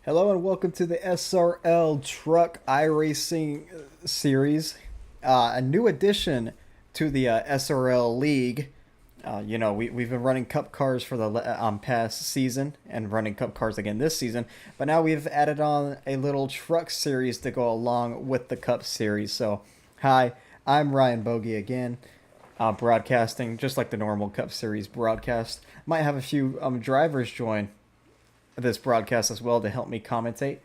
Hello and welcome to the SRL Truck iRacing series, a new addition to the SRL League. We've been running Cup cars for the past season and running Cup cars again this season, but now we've added on a little truck series to go along with the Cup series. So, hi, I'm Ryan Bogey again, broadcasting just like the normal Cup series broadcast. Might have a few drivers join this broadcast as well to help me commentate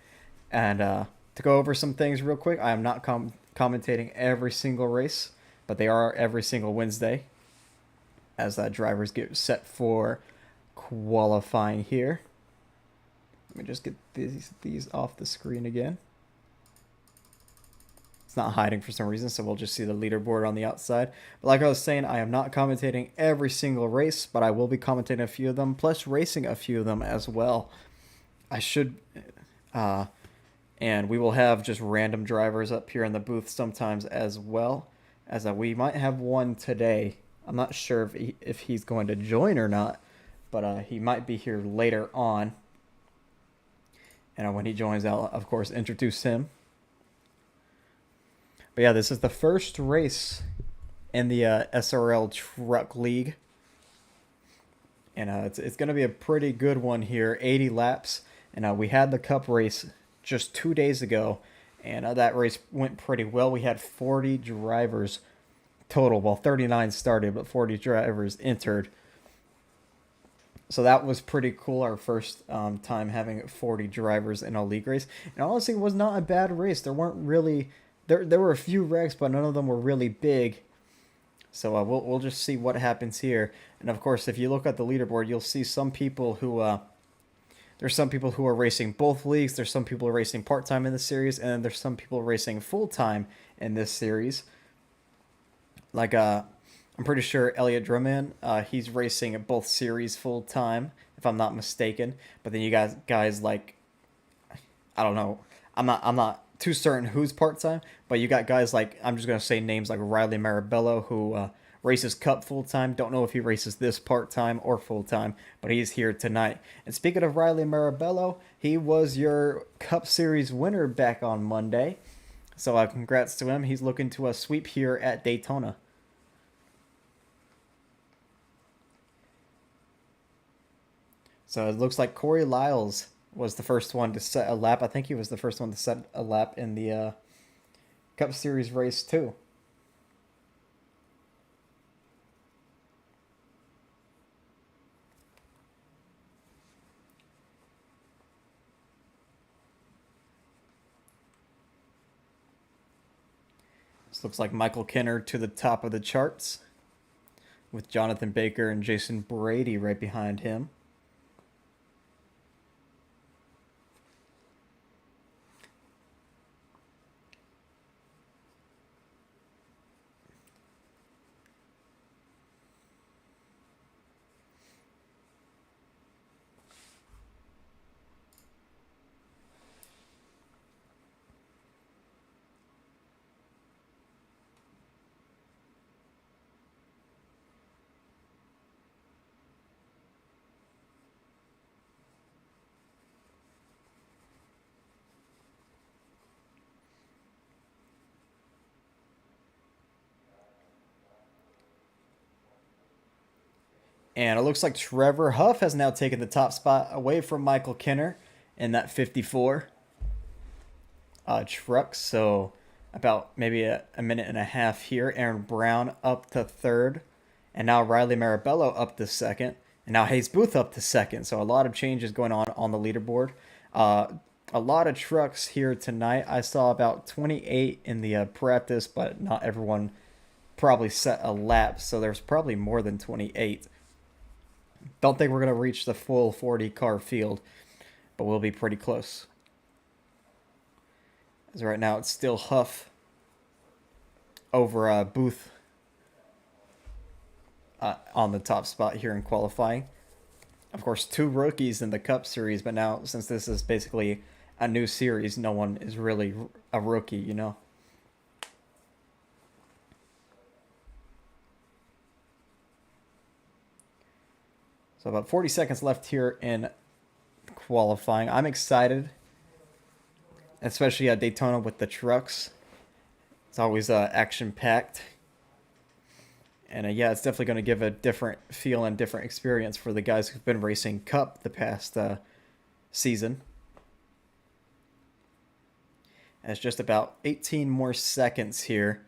and to go over some things real quick. I am not commentating every single race, but they are every single Wednesday as drivers get set for qualifying here. Let me just get these off the screen again. It's not hiding for some reason, so we'll just see the leaderboard on the outside. But like I was saying, I am not commentating every single race, but I will be commentating a few of them, plus racing a few of them as well. I should, and we will have just random drivers up here in the booth sometimes as well, as we might have one today. I'm not sure if he's going to join or not, but he might be here later on. And when he joins, I'll, of course, introduce him. But yeah, this is the first race in the SRL Truck League. And it's going to be a pretty good one here, 80 laps. And we had the Cup race just 2 days ago, and that race went pretty well. We had 40 drivers total. Well, 39 started, but 40 drivers entered. So that was pretty cool, our first time having 40 drivers in a league race. And honestly, it was not a bad race. There weren't really... There were a few wrecks, but none of them were really big. So we'll just see what happens here. And of course, if you look at the leaderboard, you'll see some people who... There's some people who are racing both leagues. There's some people racing part-time in the series, and then there's some people racing full-time in this series. Like, I'm pretty sure Elliot Drummond, he's racing at both series full-time, if I'm not mistaken. But then you guys like, I don't know. I'm not too certain who's part-time, but you got guys like, I'm just going to say names like Riley Marabello, who races Cup full-time. Don't know if he races this part-time or full-time, but he's here tonight. And speaking of Riley Marabello, he was your Cup Series winner back on Monday. So congrats to him. He's looking to sweep here at Daytona. So it looks like Corey Lyles was the first one to set a lap. I think he was the first one to set a lap in the Cup Series race too. This looks like Michael Kenner to the top of the charts, with Jonathan Baker and Jason Brady right behind him. And it looks like Trevor Huff has now taken the top spot away from Michael Kenner in that 54 truck. So about maybe a minute and a half here. Aaron Brown up to third. And now Riley Marabello up to second. And now Hayes Booth up to second. So a lot of changes going on the leaderboard. A lot of trucks here tonight. I saw about 28 in the practice, but not everyone probably set a lap. So there's probably more than 28. Don't think we're going to reach the full 40 car field, but we'll be pretty close. As right now, it's still Huff over Booth on the top spot here in qualifying. Of course, two rookies in the Cup Series, but now since this is basically a new series, no one is really a rookie, you know. So about 40 seconds left here in qualifying. I'm excited especially at Daytona with the trucks. It's always action packed. And yeah, it's definitely going to give a different feel and different experience for the guys who've been racing Cup the past season. And it's just about 18 more seconds here,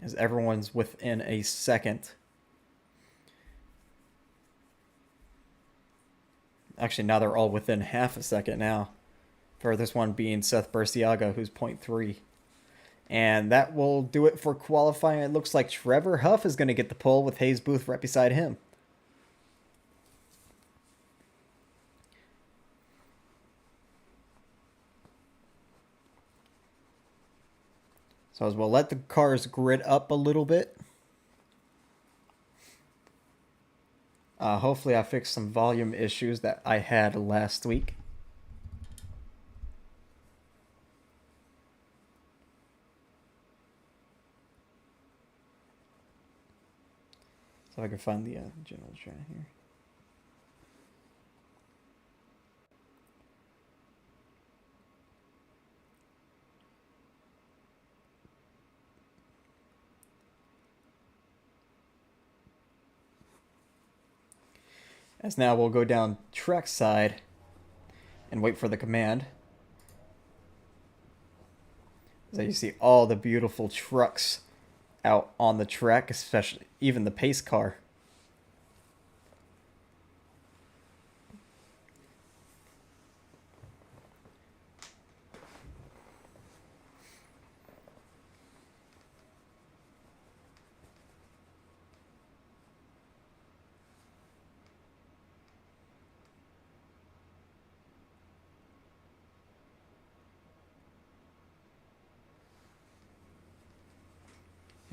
as everyone's within a second. Actually, now they're all within half a second now. Furthest one being Seth Burciaga, who's 0.3. And that will do it for qualifying. It looks like Trevor Huff is going to get the pole with Hayes Booth right beside him. So as we'll let the cars grid up a little bit. Hopefully I fixed some volume issues that I had last week. So I can find the general trend here. As now we'll go down track side and wait for the command. So you see all the beautiful trucks out on the track, especially even the pace car.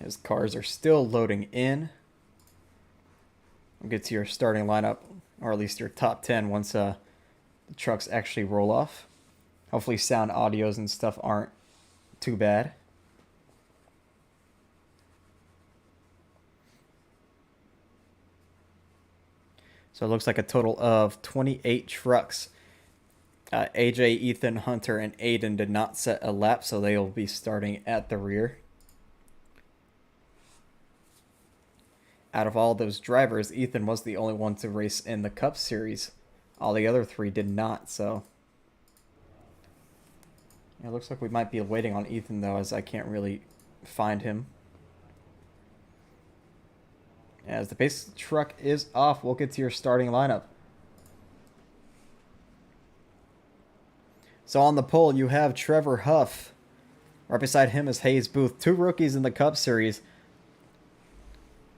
As cars are still loading in. We'll get to your starting lineup, or at least your top 10 once the trucks actually roll off. Hopefully sound audios and stuff aren't too bad. So it looks like a total of 28 trucks. AJ, Ethan, Hunter, and Aiden did not set a lap, so they will be starting at the rear. Out of all those drivers, Ethan was the only one to race in the Cup Series. All the other three did not, so... Yeah, it looks like we might be waiting on Ethan, though, as I can't really find him. As the pace truck is off, we'll get to your starting lineup. So on the pole, you have Trevor Huff. Right beside him is Hayes Booth. Two rookies in the Cup Series,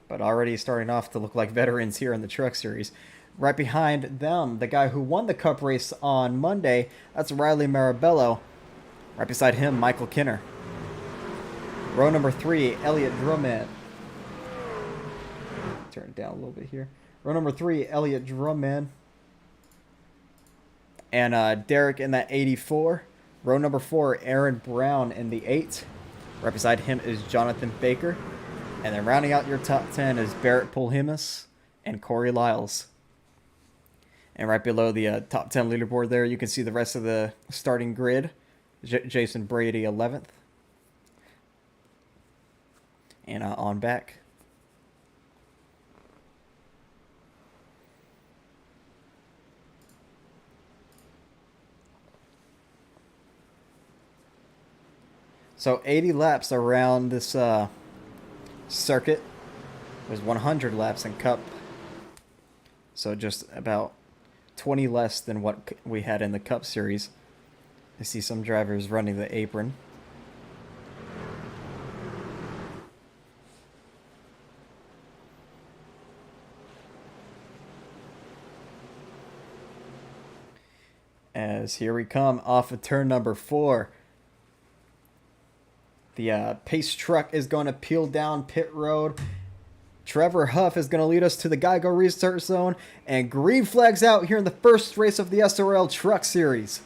but already starting off to look like veterans here in the Truck Series. Right behind them, the guy who won the Cup race on Monday, that's Riley Marabello. Right beside him, Michael Kinner. Row number 3, Elliot Drummond. Turn it down a little bit here. Row number 3, Elliot Drummond. And Derek in that 84. Row number 4, Aaron Brown in the 8. Right beside him is Jonathan Baker. And then rounding out your top 10 is Barrett Pulhimus and Corey Lyles. And right below the top 10 leaderboard there, you can see the rest of the starting grid. Jason Brady 11th. And on back. So 80 laps around this circuit. There's 100 laps in Cup. So just about 20 less than what we had in the Cup Series. I see some drivers running the apron. As here we come off of turn number 4. The pace truck is going to peel down pit road. Trevor Huff is going to lead us to the Geico restart zone. And green flags out here in the first race of the SRL Truck Series.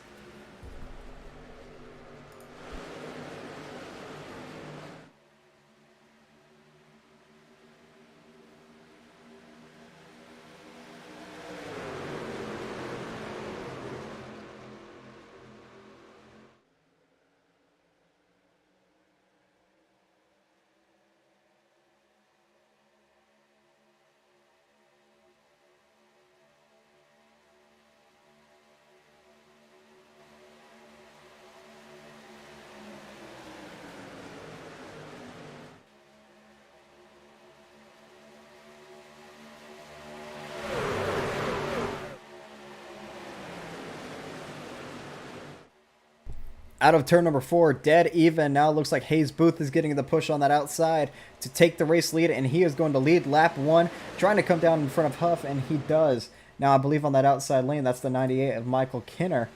Out of turn number 4, dead even. Now it looks like Hayes Booth is getting the push on that outside to take the race lead, and he is going to lead lap 1, trying to come down in front of Huff, and he does. Now I believe on that outside lane, that's the 98 of Michael Kinner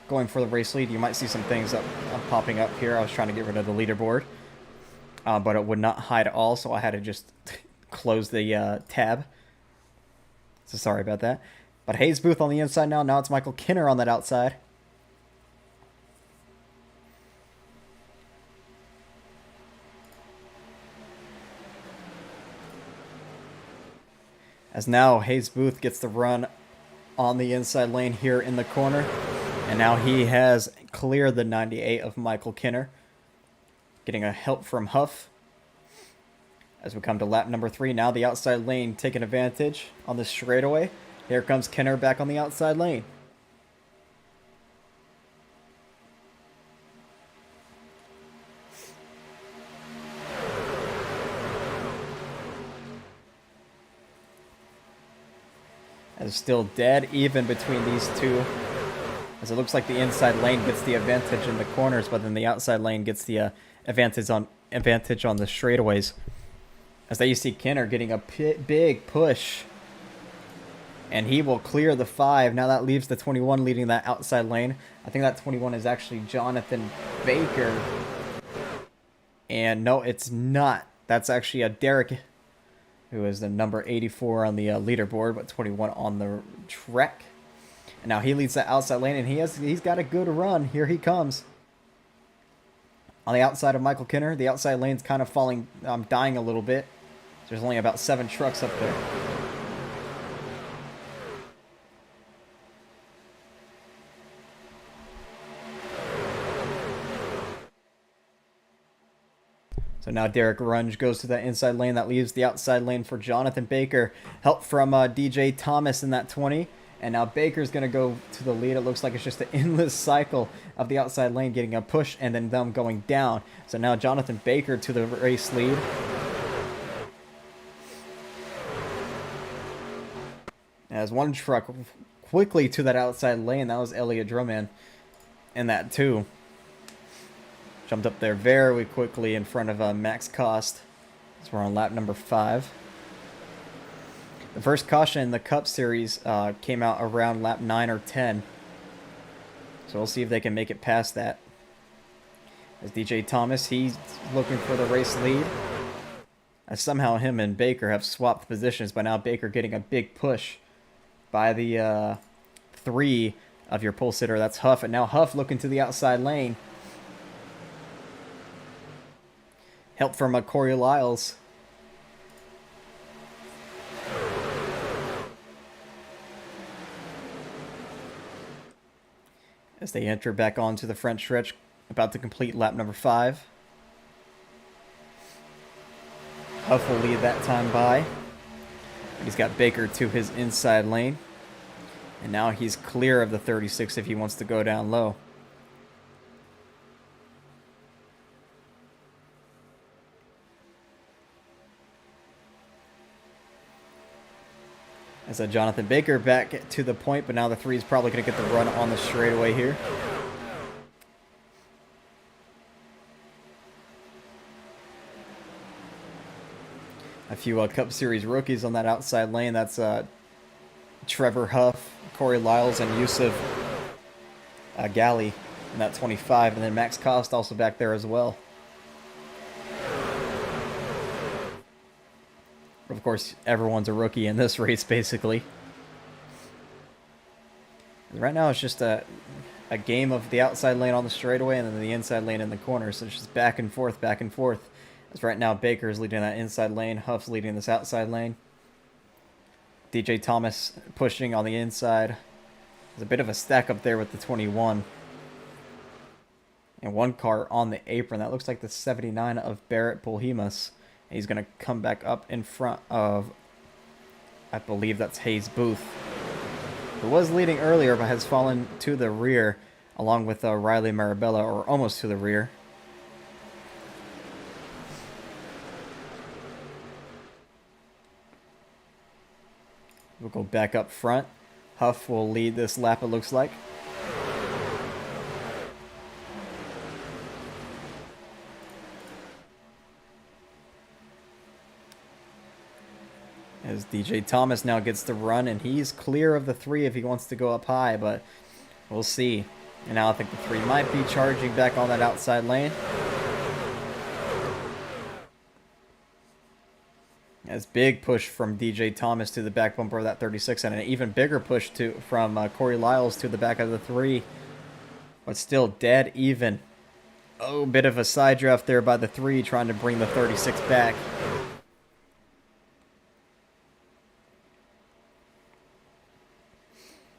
going for the race lead. You might see some things popping up here. I was trying to get rid of the leaderboard, but it would not hide all, so I had to just close the tab. So sorry about that. But Hayes Booth on the inside now. Now it's Michael Kinner on that outside. As now Hayes Booth gets the run on the inside lane here in the corner. And now he has cleared the 98 of Michael Kinner. Getting a help from Huff. As we come to lap number 3, now the outside lane taking advantage on the straightaway. Here comes Kinner back on the outside lane. As it's still dead even between these two. As it looks like the inside lane gets the advantage in the corners, but then the outside lane gets the advantage on the straightaways. As there you see Kinner getting a big push. And he will clear the 5. Now that leaves the 21 leading that outside lane. I think that 21 is actually Jonathan Baker. And no, it's not. That's actually a Derek, who is the number 84 on the leaderboard, but 21 on the track. And now he leads that outside lane, and he's got a good run. Here he comes. On the outside of Michael Kinner, the outside lane's kind of falling, dying a little bit. There's only about 7 trucks up there. So now Derek Runge goes to that inside lane. That leaves the outside lane for Jonathan Baker. Help from DJ Thomas in that 20. And now Baker's going to go to the lead. It looks like it's just an endless cycle of the outside lane getting a push and then them going down. So now Jonathan Baker to the race lead. As one truck quickly to that outside lane. That was Elliot Drummond in that 2. Jumped up there very quickly in front of Max Cost. So we're on lap number 5. The first caution in the Cup Series came out around lap 9 or 10. So we'll see if they can make it past that. As DJ Thomas, he's looking for the race lead. As somehow him and Baker have swapped positions, but now Baker getting a big push by the 3 of your pole sitter. That's Huff. And now Huff looking to the outside lane. Help from Corey Lyles. As they enter back onto the front stretch, about to complete lap number 5. Huff will lead that time by. He's got Baker to his inside lane. And now he's clear of the 36 if he wants to go down low. As Jonathan Baker back to the point, but now the 3 is probably going to get the run on the straightaway here. A few Cup Series rookies on that outside lane. That's Trevor Huff, Corey Lyles, and Yusuf Gali in that 25. And then Max Cost also back there as well. Of course, everyone's a rookie in this race, basically. Right now, it's just a game of the outside lane on the straightaway and then the inside lane in the corner. So it's just back and forth, back and forth. As right now, Baker's leading that inside lane. Huff's leading this outside lane. DJ Thomas pushing on the inside. There's a bit of a stack up there with the 21. And one car on the apron. That looks like the 79 of Barrett Polhemus. He's going to come back up in front of, I believe that's Hayes Booth, who was leading earlier but has fallen to the rear along with Riley Marabella, or almost to the rear. We'll go back up front. Huff will lead this lap, it looks like. As DJ Thomas now gets the run, and he's clear of the 3 if he wants to go up high, but we'll see. And now I think the 3 might be charging back on that outside lane. As big push from DJ Thomas to the back bumper of that 36, and an even bigger push from Corey Lyles to the back of the 3. But still dead even. Oh, bit of a side draft there by the 3, trying to bring the 36 back.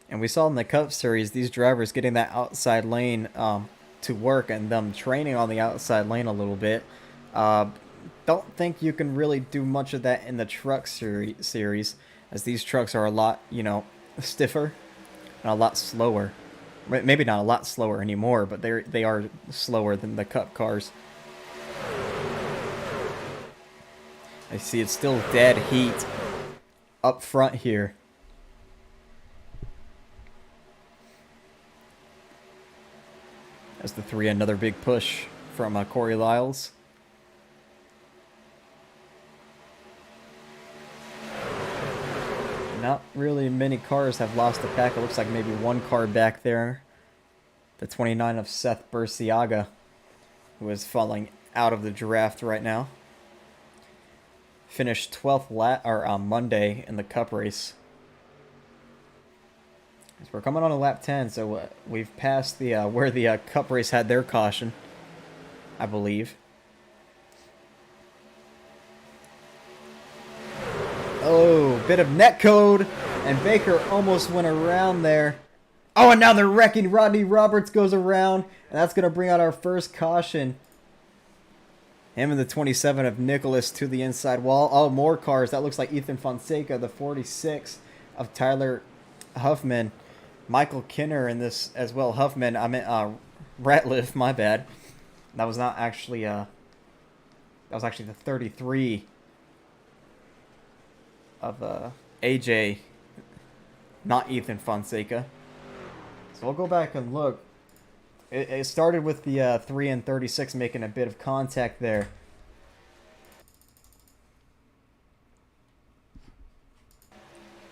And we saw in the Cup Series, these drivers getting that outside lane to work and them training on the outside lane a little bit. Don't think you can really do much of that in the truck series, as these trucks are a lot, stiffer and a lot slower. Maybe not a lot slower anymore, but they are slower than the Cup cars. I see it's still dead heat up front here. As the 3, another big push from Corey Lyles. Not really many cars have lost the pack. It looks like maybe one car back there. The 29 of Seth Burciaga, who is falling out of the draft right now. Finished 12th on Monday in the Cup race. As we're coming on to lap 10, so we've passed the where the Cup race had their caution, I believe. Oh, bit of netcode, and Baker almost went around there. Oh, and now they're wrecking. Rodney Roberts goes around, and that's going to bring out our first caution. Him and the 27 of Nicholas to the inside wall. Oh, more cars. That looks like Ethan Fonseca, the 46 of Tyler Huffman. Michael Kinner in this as well. Huffman, I meant Ratliff, my bad. That was not actually that was actually the 33 of AJ, not Ethan Fonseca. So we'll go back and look. It started with the 3 and 36 making a bit of contact there.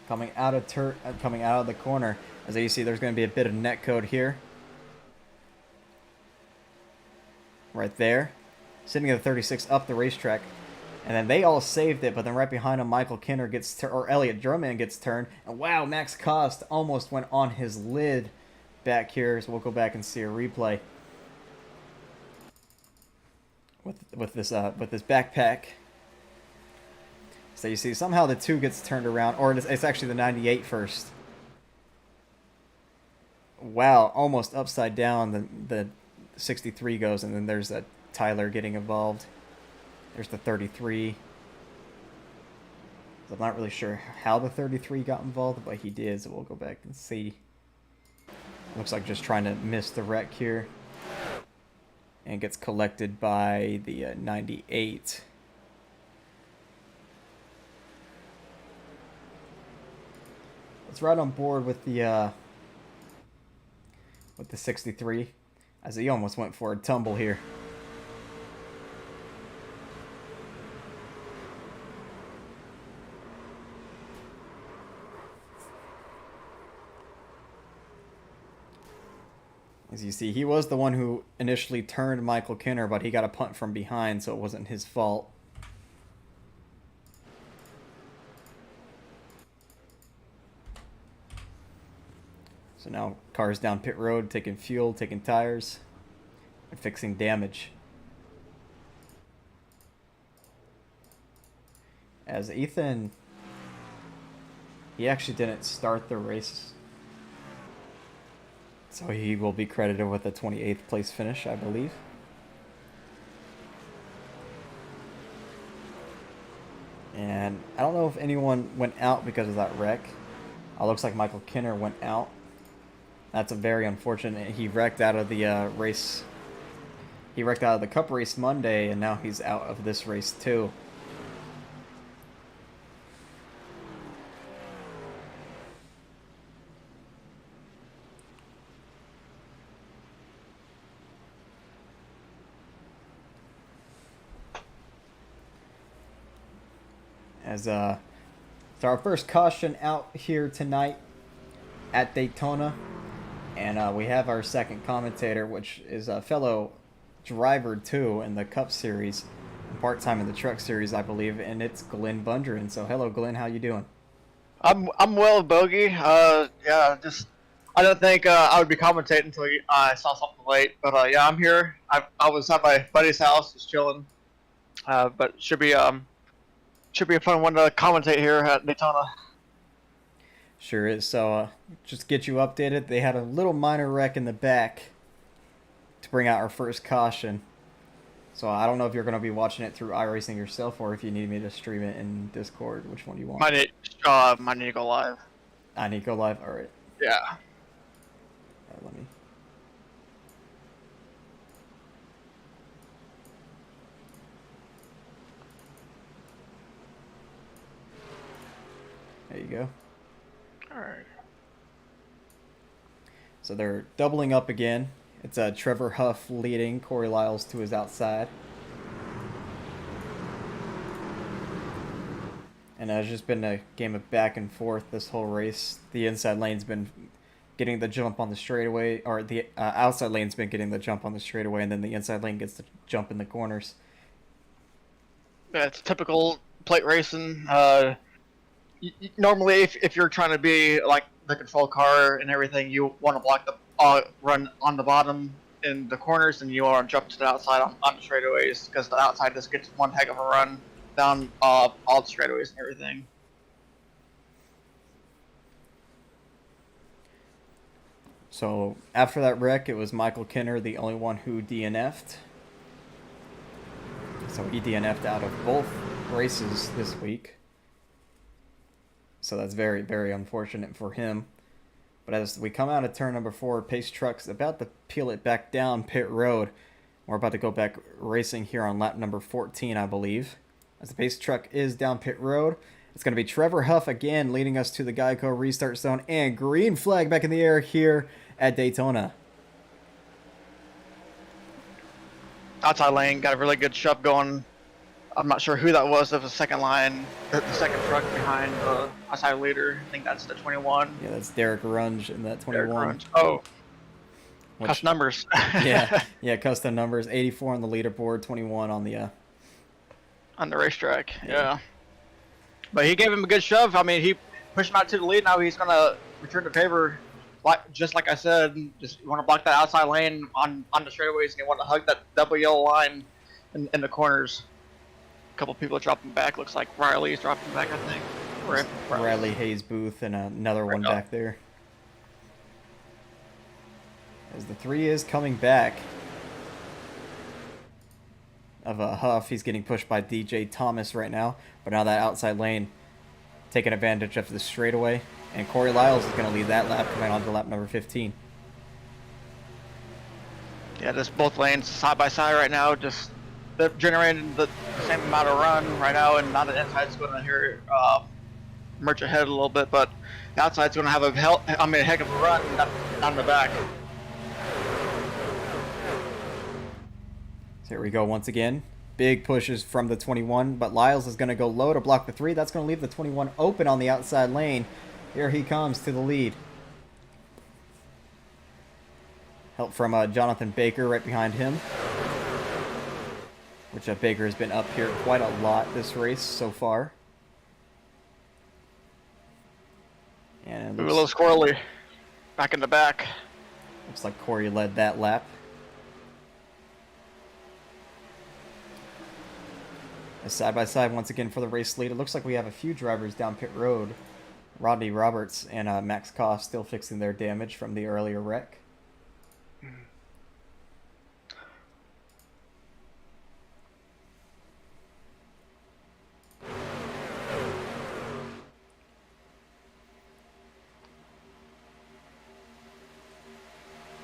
Coming out of the corner. As you see, there's going to be a bit of netcode here. Right there. Sitting at the 36 up the racetrack. And then they all saved it, but then right behind him, Michael Kinner or Elliot Drummond gets turned. And wow, Max Cost almost went on his lid back here. So we'll go back and see a replay. With this backpack. So you see, somehow the 2 gets turned around, or it's actually the 98 first. Wow, almost upside down the 63 goes, and then there's a Tyler getting involved. There's the 33. I'm not really sure how the 33 got involved, but he did, so we'll go back and see. Looks like just trying to miss the wreck here. And gets collected by the 98. It's right on board with the 63, as he almost went for a tumble here. As you see, he was the one who initially turned Michael Kinner, but he got a punt from behind, so it wasn't his fault. So now cars down pit road, taking fuel, taking tires, and fixing damage. As Ethan, he actually didn't start the race, so he will be credited with a 28th place finish, I believe. And I don't know if anyone went out because of that wreck. Looks like Michael Kinner went out. That's a very unfortunate. He wrecked out of the race. He wrecked out of the Cup race Monday, and now he's out of this race too. As So our first caution out here tonight at Daytona, and we have our second commentator, which is a fellow driver too in the Cup Series, part-time in the Truck Series, I believe, and it's Glenn Bundren. So hello, Glenn. How you doing? I'm well, Bogey. Yeah, just I don't think I would be commentating until I saw something late. But yeah, I'm here. I was at my buddy's house, just chilling. But should be a fun one to commentate here at Daytona. Sure is. So just get you updated. They had a little minor wreck in the back to bring out our first caution. So I don't know if you're going to be watching it through Iracing yourself or if you need me to stream it in Discord. Which one do you want? Might need to go live. I need to go live? All right. Yeah. Let me... There you go. Alright. So they're doubling up again. It's Trevor Huff leading, Corey Lyles to his outside. And it's just been a game of back and forth this whole race. The inside lane's been getting the jump on the straightaway, or the outside lane's been getting the jump on the straightaway, and then the inside lane gets the jump in the corners. Yeah, it's typical plate racing. Normally, if you're trying to be like the control car and everything, you want to block the run on the bottom in the corners, and you want to jump to the outside on the straightaways because the outside just gets one heck of a run down all the straightaways and everything. So after that wreck, it was Michael Kenner, the only one who DNF'd. So he DNF'd out of both races this week. So that's very, very unfortunate for him. But as we come out of turn number 4, Pace Truck's about to peel it back down pit road. We're about to go back racing here on lap number 14, I believe. As the Pace Truck is down pit road, it's going to be Trevor Huff again leading us to the Geico restart zone. And green flag back in the air here at Daytona. Outside lane got a really good shove going. I'm not sure who that was. Of the second line, the second truck behind the outside leader. I think that's the 21. Yeah, that's Derek Runge in that 21. Oh, custom numbers. yeah, custom numbers. 84 on the leaderboard, 21 on the racetrack. Yeah. But he gave him a good shove. I mean, he pushed him out to the lead. Now he's gonna return the favor. Just like I said, just you want to block that outside lane on the straightaways, and you want to hug that double yellow line in the corners. A couple people dropping back. Looks like Riley's dropping back, I think. Riley Hayes Booth and another one back there. As the 3 is coming back of a Huff, he's getting pushed by DJ Thomas right now. But now that outside lane taking advantage of the straightaway. And Corey Lyles is going to lead that lap, coming on to lap number 15. Yeah, just both lanes side by side right now. Just they're generating the same amount of run right now, and now the inside's going to here merge ahead a little bit, but the outside's going to have a heck of a run down the back. So here we go once again. Big pushes from the 21, but Lyles is going to go low to block the 3. That's going to leave the 21 open on the outside lane. Here he comes to the lead. Help from Jonathan Baker right behind him. Which Baker has been up here quite a lot this race so far. And a little squirrely. Back in the back. Looks like Corey led that lap. Side by side once again for the race lead. It looks like we have a few drivers down pit road. Rodney Roberts and Max Koss still fixing their damage from the earlier wreck.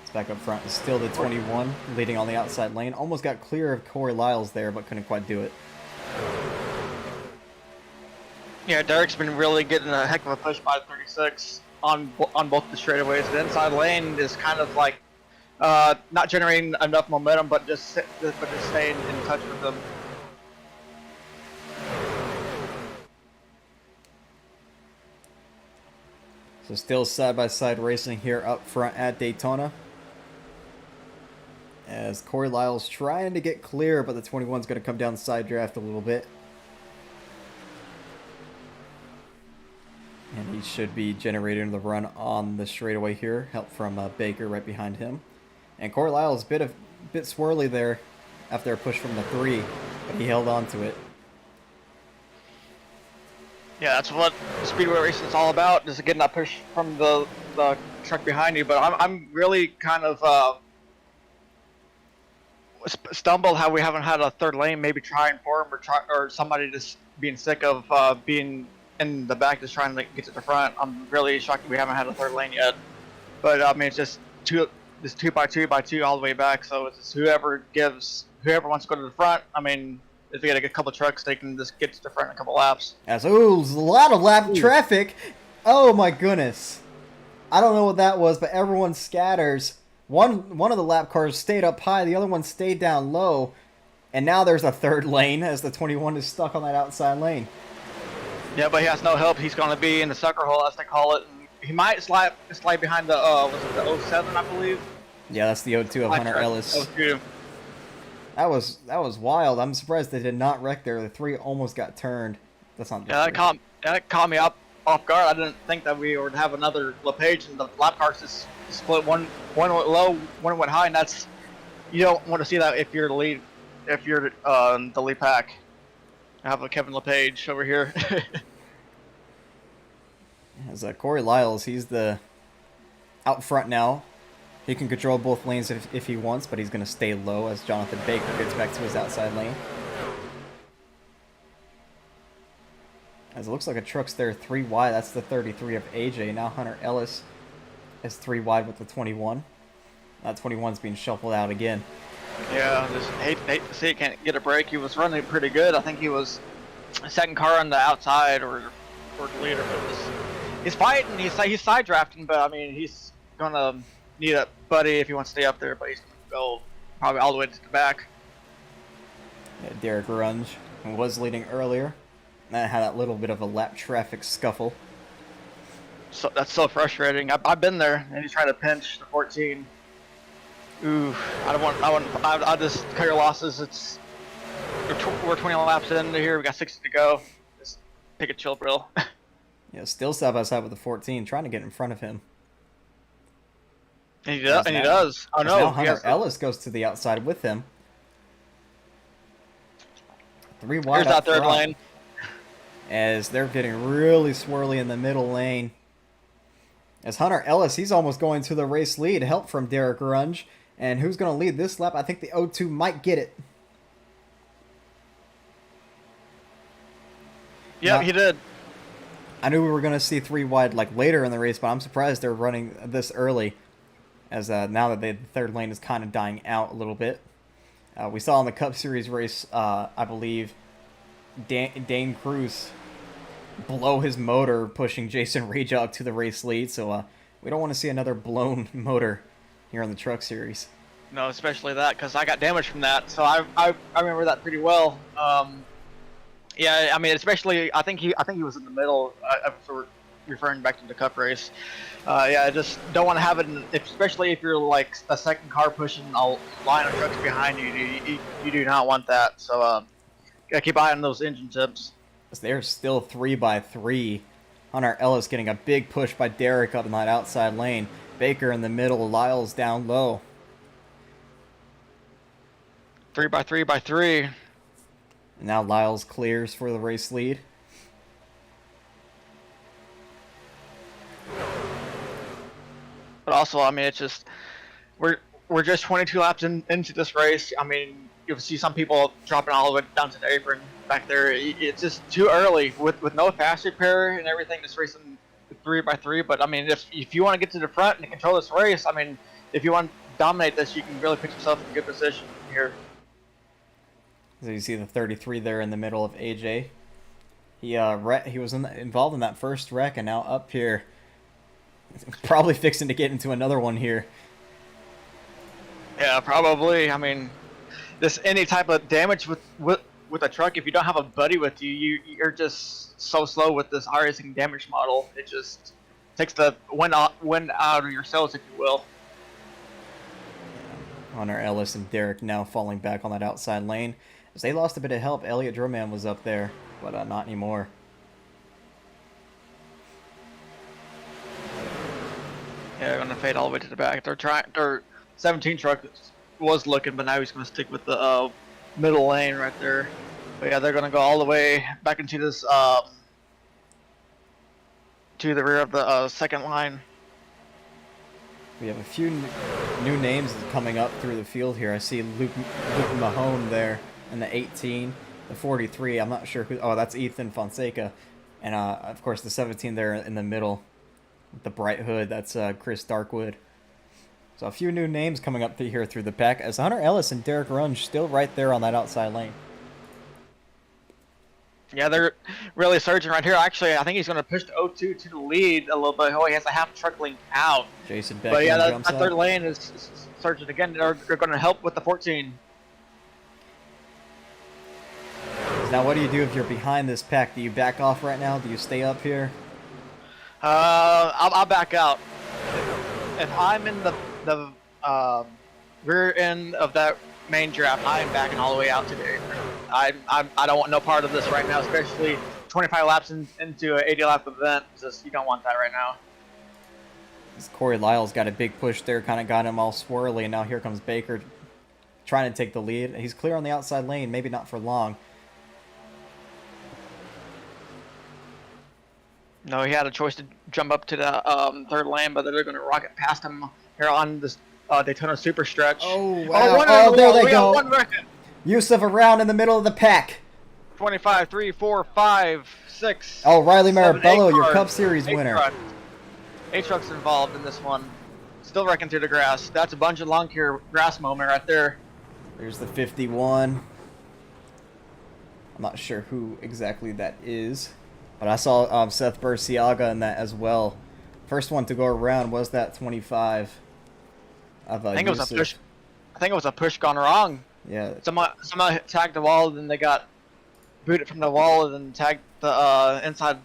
It's back up front. It's still the 21 leading on the outside lane. Almost got clear of Corey Lyles there, but couldn't quite do it. Yeah, Derek's been really getting a heck of a push by 36 on both the straightaways. The inside lane is kind of like not generating enough momentum, but just staying in touch with them. So still side-by-side racing here up front at Daytona. As Corey Lyle's trying to get clear, but the 21's going to come down the side draft a little bit. And he should be generating the run on the straightaway here. Help from Baker right behind him. And Corey Lyle's a bit swirly there after a push from the 3, but he held on to it. Yeah, that's what speedway racing is all about, just getting that push from the truck behind you. But I'm really kind of stumbled how we haven't had a third lane, maybe trying for him or somebody just being sick of being in the back just trying to get to the front. I'm really shocked that we haven't had a third lane yet. But I mean, it's just two by two all the way back. So it's just whoever wants to go to the front. I mean, if they get a couple trucks, they can just get to the front in a couple laps. There's a lot of lap traffic. Oh my goodness. I don't know what that was, but everyone scatters. One of the lap cars stayed up high, the other one stayed down low. And now there's a third lane as the 21 is stuck on that outside lane. Yeah, but he has no help. He's going to be in the sucker hole, as they call it. And he might slide behind the, was it the 07, I believe? Yeah, that's the 02 of Hunter Ellis. 02. That was wild. I'm surprised they did not wreck there. The 3 almost got turned. That's not. Yeah, that caught me off guard. I didn't think that we would have another LePage, and the lap cars just split. One went low, one went high, and that's, you don't want to see that if you're the lead, the lead pack. I have a Kevin LePage over here. As Corey Lyles, he's the out front now. He can control both lanes if he wants, but he's going to stay low as Jonathan Baker gets back to his outside lane. As it looks like a truck's there 3 wide. That's the 33 of AJ. Now Hunter Ellis is 3 wide with the 21. That 21's being shuffled out again. Yeah, just hate to see it can't get a break. He was running pretty good. I think he was second car on the outside or the leader. But he's fighting. He's side drafting, but I mean he's gonna need a buddy if he wants to stay up there. But he's gonna go probably all the way to the back. Yeah, Derek Runge, who was leading earlier, that had that little bit of a lap traffic scuffle. So that's so frustrating. I've been there, and he's trying to pinch the 14. Ooh, I'll just cut your losses. We're 20 laps into here. We got 60 to go. Just take a chill, bro. Yeah, still side by side with the 14, trying to get in front of him. And he does. Oh no! Now Hunter Ellis goes to the outside with him. 3 wide. Here's that third lane. As they're getting really swirly in the middle lane. As Hunter Ellis, he's almost going to the race lead. Help from Derek Runge. And who's going to lead this lap? I think the 02 might get it. Yep, he did. I knew we were going to see 3 wide like later in the race, but I'm surprised they're running this early. As now that the third lane is kind of dying out a little bit. We saw in the Cup Series race, I believe, Dane Cruz blow his motor, pushing Jason Rajog to the race lead. So we don't want to see another blown motor here in the Truck Series. No, especially that, because I got damage from that. So I remember that pretty well. Yeah, I mean, especially I think he was in the middle. Referring back to the Cup race. Yeah, I just don't want to have it, especially if you're like a second car pushing a line of trucks behind you. You do not want that. So gotta keep an eye on those engine tips. They're still 3 by 3. Hunter Ellis getting a big push by Derek up in that outside lane. Baker in the middle, Lyles down low. 3 by 3 by 3. And now Lyles clears for the race lead. But also, I mean, it's just we're just 22 laps into this race. I mean, you'll see some people dropping all the way down to the apron back there. It's just too early with no fast repair and everything. This racing 3 by 3. But I mean, if you want to get to the front and control this race, I mean, if you want to dominate this, you can really put yourself in a good position here. So you see the 33 there in the middle of AJ. He was involved in that first wreck, and now up here, probably fixing to get into another one here. Yeah, probably. I mean, this any type of damage with a truck, if you don't have a buddy with you, you're just so slow with this Iracing damage model. It just takes the wind out of your sails, if you will. Hunter Ellis and Derek now falling back on that outside lane. As they lost a bit of help, Elliott Drillman was up there, but not anymore. Yeah, they're gonna fade all the way to the back. Their 17 truck was looking, but now he's gonna stick with the middle lane right there. But yeah, they're gonna go all the way back into this to the rear of the second line. We have a few new names coming up through the field here. I see Luke Mahone there in the 18, the 43. I'm not sure who. Oh, that's Ethan Fonseca, and of course the 17 there in the middle, with the bright hood. That's Chris Darkwood. So a few new names coming up here through the pack. As Hunter Ellis and Derek Runge still right there on that outside lane. Yeah, they're really surging right here. Actually, I think he's going to push the 02 to the lead a little bit. Oh, he has a half truck link out. Jason Beckman. But yeah, that third lane is surging again. They're going to help with the 14. Now, what do you do if you're behind this pack? Do you back off right now? Do you stay up here? I'll back out. If I'm in the rear end of that main draft, I'm backing all the way out today. I don't want no part of this right now, especially 25 laps into an 80 lap event. Just, you don't want that right now. Corey Lyle's got a big push there, kind of got him all swirly, and now here comes Baker trying to take the lead. He's clear on the outside lane, maybe not for long. No, he had a choice to jump up to the third lane, but they're going to rocket past him here on this Daytona Super Stretch. Oh, wow. There they go. One record. Yusuf around in the middle of the pack. 25, 3, 4, 5, 6. Oh, Riley 7, Marabello, your cars, Cup Series winner. 8 trucks involved in this one. Still wrecking through the grass. That's a bunch of lawn care grass moment right there. There's the 51. I'm not sure who exactly that is, but I saw Seth Burciaga in that as well. First one to go around was that 25 of I think it was Yusuf. a push. I think it was a push gone wrong. Yeah. Someone tagged the wall, then they got booted from the wall, and then tagged the inside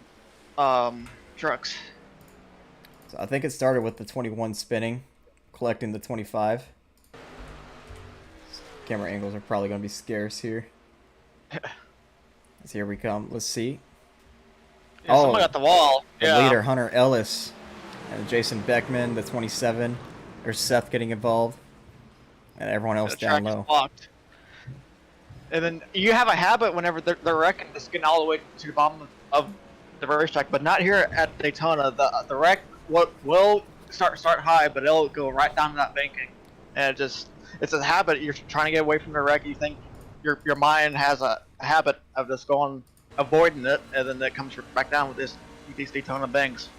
trucks. So I think it started with the 21 spinning, collecting the 25. Camera angles are probably going to be scarce here. So here we come. Let's see. Yeah, someone got the wall. The leader, Hunter Ellis, and Jason Beckman, the 27. There's Seth getting involved, and everyone else down low. Blocked. And then you have a habit whenever they're wrecking, just getting all the way to the bottom of the racetrack, but not here at Daytona. The wreck will start high, but it'll go right down to that banking, and it's a habit. You're trying to get away from the wreck. You think your mind has a habit of just avoiding it, and then it comes back down with these Daytona banks.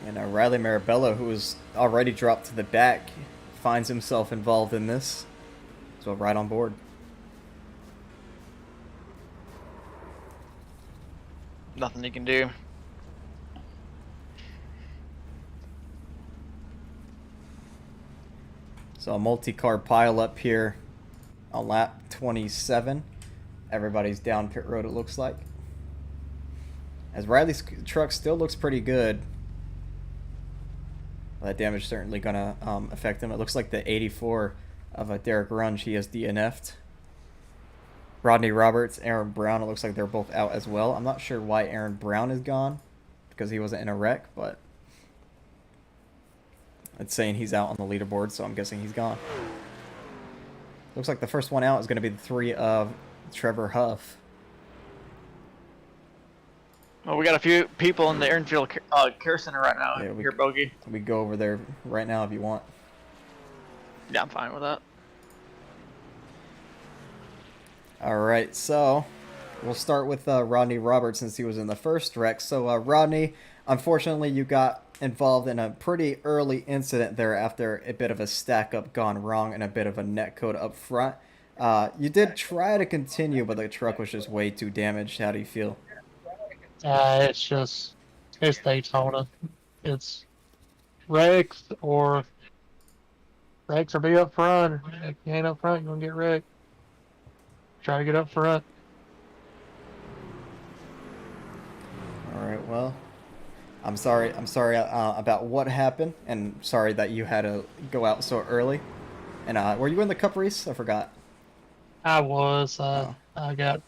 And Riley Marabello, who was already dropped to the back, finds himself involved in this. So right on board. Nothing you can do. So a multi-car pile up here on lap 27. Everybody's down pit road, it looks like. As Riley's truck still looks pretty good. That damage certainly going to affect him. It looks like the 84 of Derek Runge, he has DNF'd. Rodney Roberts, Aaron Brown, it looks like they're both out as well. I'm not sure why Aaron Brown is gone, because he wasn't in a wreck, but it's saying he's out on the leaderboard, so I'm guessing he's gone. Looks like the first one out is going to be the 3 of Trevor Huff. Well, we got a few people in the Airfield Care Center right now. Yeah, here, Bogey. We go over there right now if you want. Yeah, I'm fine with that. All right, so we'll start with Rodney Roberts since he was in the first wreck. So, Rodney, unfortunately, you got involved in a pretty early incident there after a bit of a stack-up gone wrong and a bit of a netcode up front. You did try to continue, but the truck was just way too damaged. How do you feel? It's Daytona. It's wrecks or be up front. If you ain't up front, you're going to get wrecked. Try to get up front. All right, well, I'm sorry. I'm sorry about what happened, and sorry that you had to go out so early. And were you in the Cup race? I forgot. I was. Oh, I got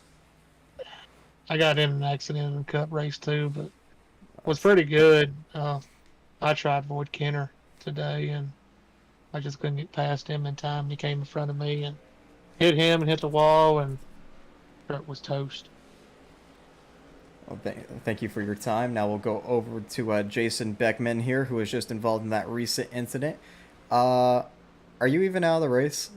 in an accident in the Cup race too, but was pretty good. I tried Void Kenner today, and I just couldn't get past him in time. He came in front of me and hit him and hit the wall, and truck was toast. well, thank you for your time. Now we'll go over to Jason Beckman here, who was just involved in that recent incident. Are you even out of the race?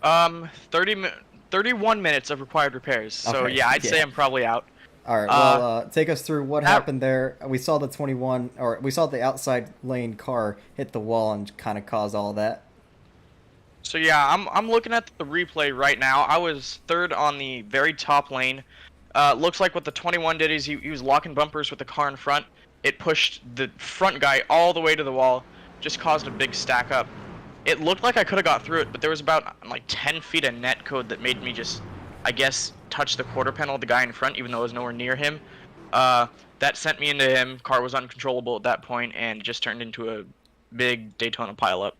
31 minutes of required repairs. So Okay, yeah, I'd say yeah. I'm probably out. All right. Well, take us through what out- happened there. We saw the 21, or we saw the outside lane car hit the wall and kind of cause all that. So yeah, I'm looking at the replay right now. I was third on the very top lane. Looks like what the 21 did is he was locking bumpers with the car in front. It pushed the front guy all the way to the wall, just caused a big stack up. It looked like I could have got through it, but there was about like 10 feet of net code that made me just, I guess, touch the quarter panel of the guy in front, even though I was nowhere near him. That sent me into him. Car was uncontrollable at that point and just turned into a big Daytona pileup.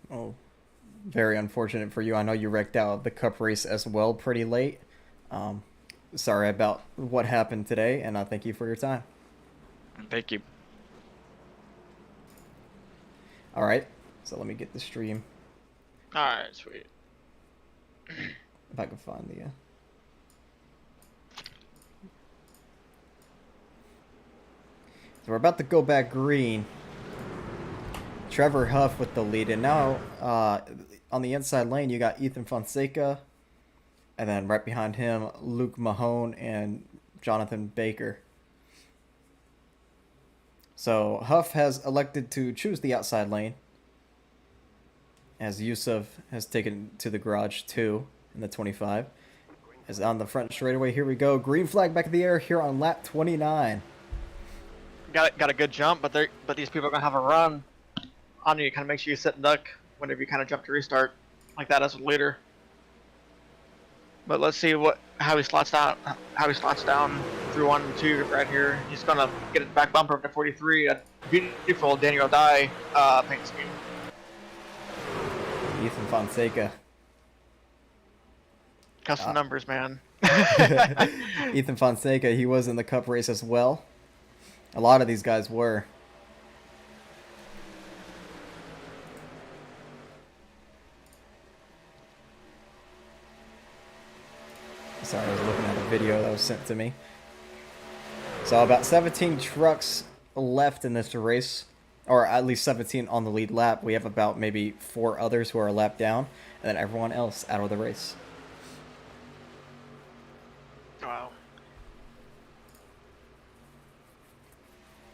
Oh, very unfortunate for you. I know you wrecked out the Cup race as well pretty late. Sorry about what happened today, and I thank you for your time. Thank you. All right. So let me get the stream All right, sweet. if I can find the. So we're about to go back green. Trevor Huff with the lead, and now on the inside lane you got Ethan Fonseca, and then right behind him Luke Mahone and Jonathan Baker. So Huff has elected to choose the outside lane, as Yusuf has taken to the garage too in the 25. As on the front straightaway, here we go. Green flag back in the air here on lap 29. Got a good jump, but these people are gonna have a run on you. Kind of make sure you sit and duck whenever you kind of jump to restart like that as a leader. But let's see how he slots down through 1 and 2 right here. He's gonna get his back bumper up to 43. A beautiful Daniel Dye paint scheme. Ethan Fonseca. Custom numbers, man. Ethan Fonseca, he was in the Cup race as well. A lot of these guys were. Sorry, I was looking at a video that was sent to me. So about 17 trucks left in this race, or at least 17 on the lead lap. We have about maybe 4 others who are a lap down, and then everyone else out of the race. Wow.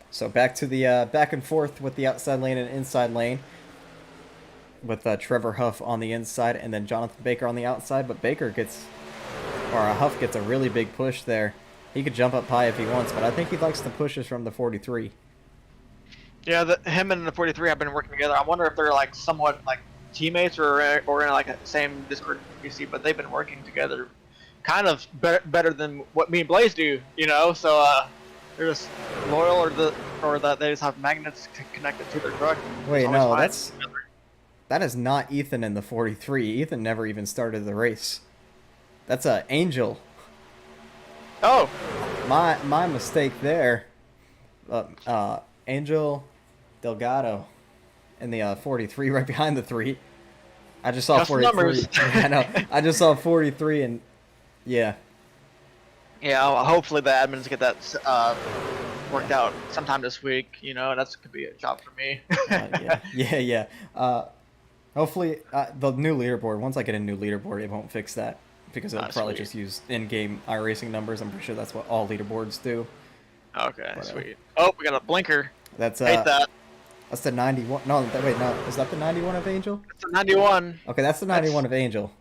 So back to the back and forth with the outside lane and inside lane, with Trevor Huff on the inside and then Jonathan Baker on the outside. But Baker gets, or Huff gets a really big push there. He could jump up high if he wants, but I think he likes the pushes from the 43. Yeah, him and the 43 have been working together. I wonder if they're like somewhat like teammates or in like a same Discord PC, but they've been working together kind of better than what me and Blaze do, you know. So they're just loyal, or that they just have magnets connected to their truck. Wait, It's no, always fine. that is not Ethan in the 43. Ethan never even started the race. That's Angel. Oh, My mistake there. Angel Delgado in the 43 right behind the 3. I just saw Custom 43. numbers. I know. I just saw 43 and yeah. yeah. Hopefully the admins get that worked out sometime this week. You know, that's could be a job for me. Yeah. Hopefully the new leaderboard. Once I get a new leaderboard, it won't fix that because it'll probably Sweet. just use in-game iRacing numbers. I'm pretty sure that's what all leaderboards do. Okay, Whatever. sweet. Oh, we got a blinker. That's Hate that. That's the 91. No, wait, no. Is that the 91 of Angel? It's a 91. Okay, that's the 91 of Angel.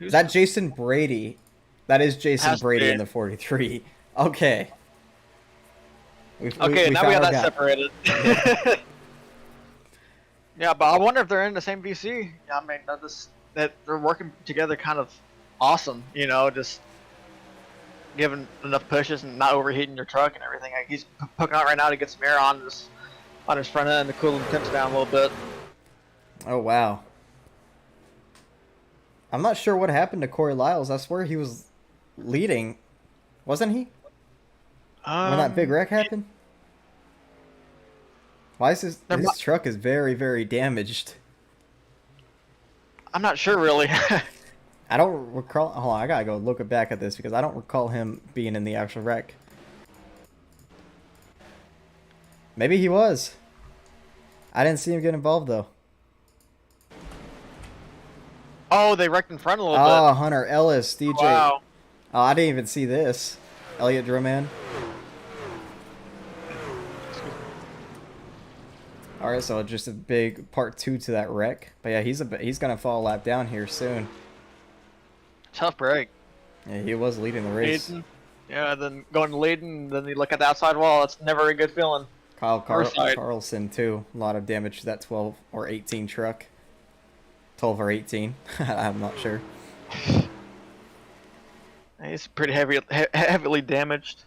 Who's Is that Jason Brady? That is Jason Has to Brady be. in the 43. Okay. Okay, now we found got our that guy. separated. Yeah, but I wonder if they're in the same VC. Yeah, I mean, that they're working together kind of awesome, you know, just giving enough pushes and not overheating your truck and everything. Like, he's poking out right now to get some air on his front end to cool the temps down a little bit. Oh, wow. I'm not sure what happened to Corey Lyles. I swear he was leading. Wasn't he? When that big wreck happened? Why is his truck is very, very damaged. I'm not sure really. I don't recall. Hold on, I gotta go look back at this because I don't recall him being in the actual wreck. Maybe he was. I didn't see him get involved though. Oh, they wrecked in front a little bit. Oh, Hunter Ellis, DJ. Wow. Oh, I didn't even see this. Elliot Drummond. All right, so just a big part 2 to that wreck. But yeah, he's gonna fall a lap down here soon. Tough break. Yeah, he was leading the race. Leading. Yeah, then going to leading, then you look at the outside wall. That's never a good feeling. Kyle First side. Carlson too. A lot of damage to that 12 or 18 truck. 12 or 18. I'm not sure. He's pretty heavily damaged.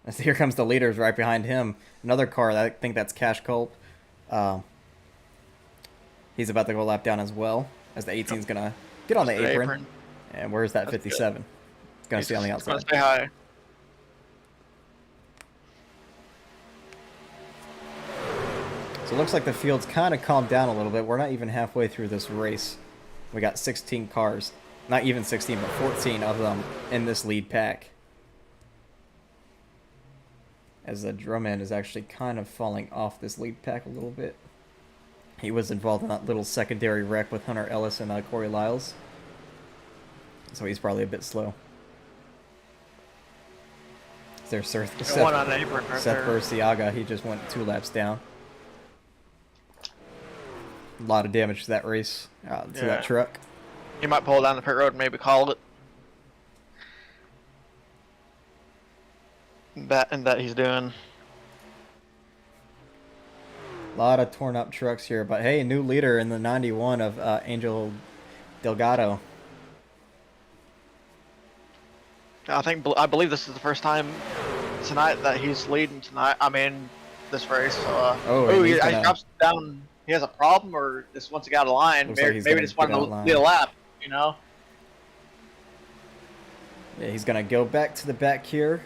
And so here comes the leaders right behind him. Another car, I think that's Cash Culp. He's about to go lap down as well, as the 18's going to get on the apron. And where's that 57? Going to stay on the outside. Going to stay high. So it looks like the field's kind of calmed down a little bit. We're not even halfway through this race. We got 16 cars. Not even 16, but 14 of them in this lead pack. As the Drummond is actually kind of falling off this lead pack a little bit. He was involved in that little secondary wreck with Hunter Ellis and Corey Lyles. So he's probably a bit slow. There's Seth Burciaga. He just went 2 laps down. A lot of damage to that race, to that truck. He might pull down the pit road and maybe call it. That he's doing. A lot of torn up trucks here, but hey, new leader in the 91 of Angel Delgado. I believe this is the first time tonight that he's leading tonight. I mean, this race. So, he drops down. He has a problem, or just wants to get out of line. Maybe just wanted to lead a lap. You know. Yeah, he's gonna go back to the back here.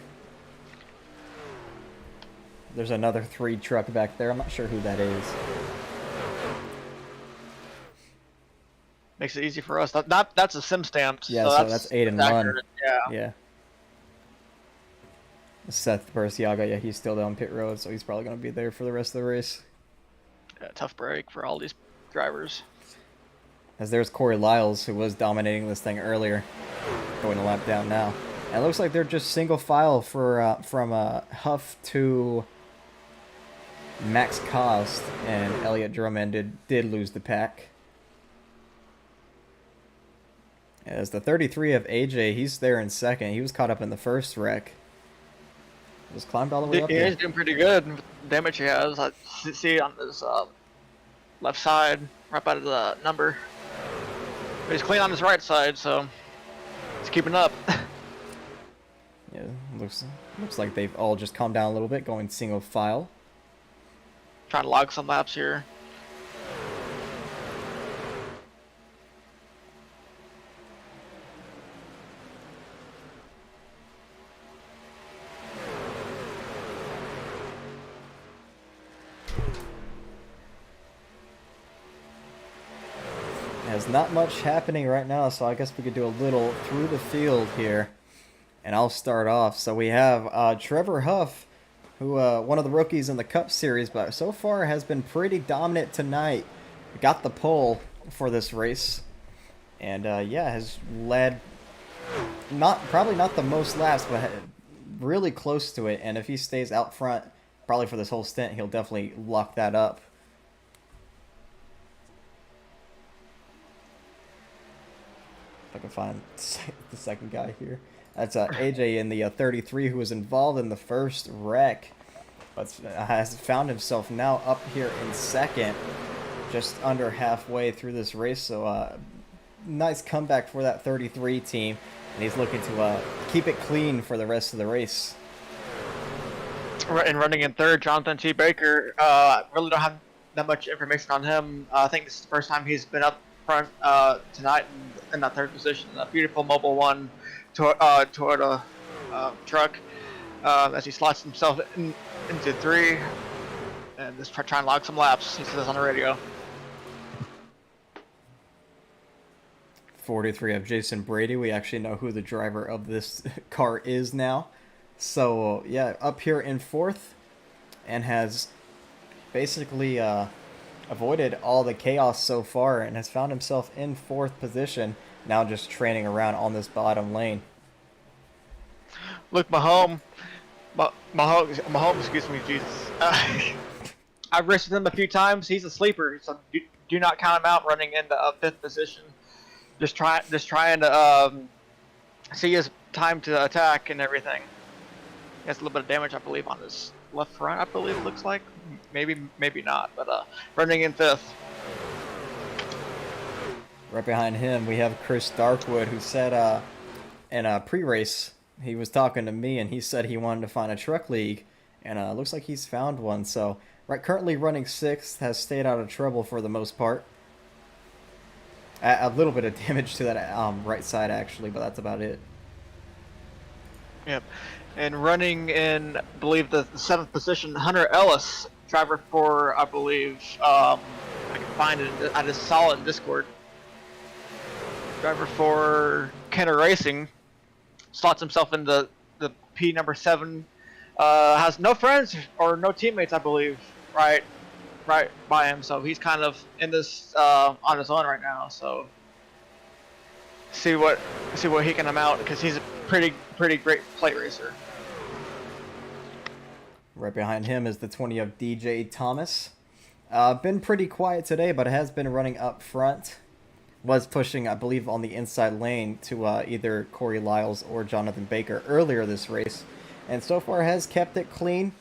There's another 3 truck back there. I'm not sure who that is. Makes it easy for us. That's a sim stamp. Yeah, so that's 8 and 1. Yeah. Seth Burciaga, yeah, he's still down pit road, so he's probably going to be there for the rest of the race. Yeah, tough break for all these drivers. As there's Corey Lyles, who was dominating this thing earlier, going a lap down now. And it looks like they're just single file for from Huff to Max Cost, and Elliot Drummond did lose the pack. As the 33 of AJ, he's there in second. He was caught up in the first wreck. Just climbed all the way up there. He's doing pretty good with the damage he has. I see on his left side, right by the number. But he's clean on his right side, so he's keeping up. Yeah, looks like they've all just calmed down a little bit, going single file. Trying to log some laps here. There's not much happening right now, so I guess we could do a little through the field here. And I'll start off. So we have Trevor Huff, who one of the rookies in the Cup Series, but so far has been pretty dominant tonight. Got the pole for this race. And yeah, has led probably not the most laps, but really close to it. And if he stays out front, probably for this whole stint, he'll definitely lock that up. If I can find the second guy here. That's AJ in the 33, who was involved in the first wreck, but has found himself now up here in second, just under halfway through this race. So nice comeback for that 33 team, and he's looking to keep it clean for the rest of the race. And running in third, Jonathan T. Baker. Really don't have that much information on him. I think this is the first time he's been up front tonight in that third position. A beautiful Mobile One Toyota truck as he slots himself into three and just try and log some laps. He says on the radio. 43 of Jason Brady. We actually know who the driver of this car is now. So, yeah, up here in fourth and has basically avoided all the chaos so far and has found himself in fourth position, now just training around on this bottom lane. Look, Mahomes, excuse me, Jesus. I've raced with him a few times. He's a sleeper, so do not count him out running into fifth position. Just trying to see his time to attack and everything. He has a little bit of damage, I believe, on his left front. I believe it looks like, maybe not, but running in fifth. Right behind him, we have Chris Darkwood, who said in a pre-race he was talking to me, and he said he wanted to find a truck league, and looks like he's found one. So, currently running sixth, has stayed out of trouble for the most part. A little bit of damage to that right side, actually, but that's about it. Yep. And running in, I believe, the seventh position, Hunter Ellis, driver for, I believe, I can find it, I just saw it in Discord. Driver for Iracing, slots himself into the P number 7, has no friends or no teammates, I believe, right by him, so he's kind of in this on his own right now. So see what he can amount, because he's a pretty great plate racer. Right behind him is the 20 of DJ Thomas. Been pretty quiet today, but has been running up front. Was pushing, I believe, on the inside lane to either Corey Lyles or Jonathan Baker earlier this race, and so far has kept it clean.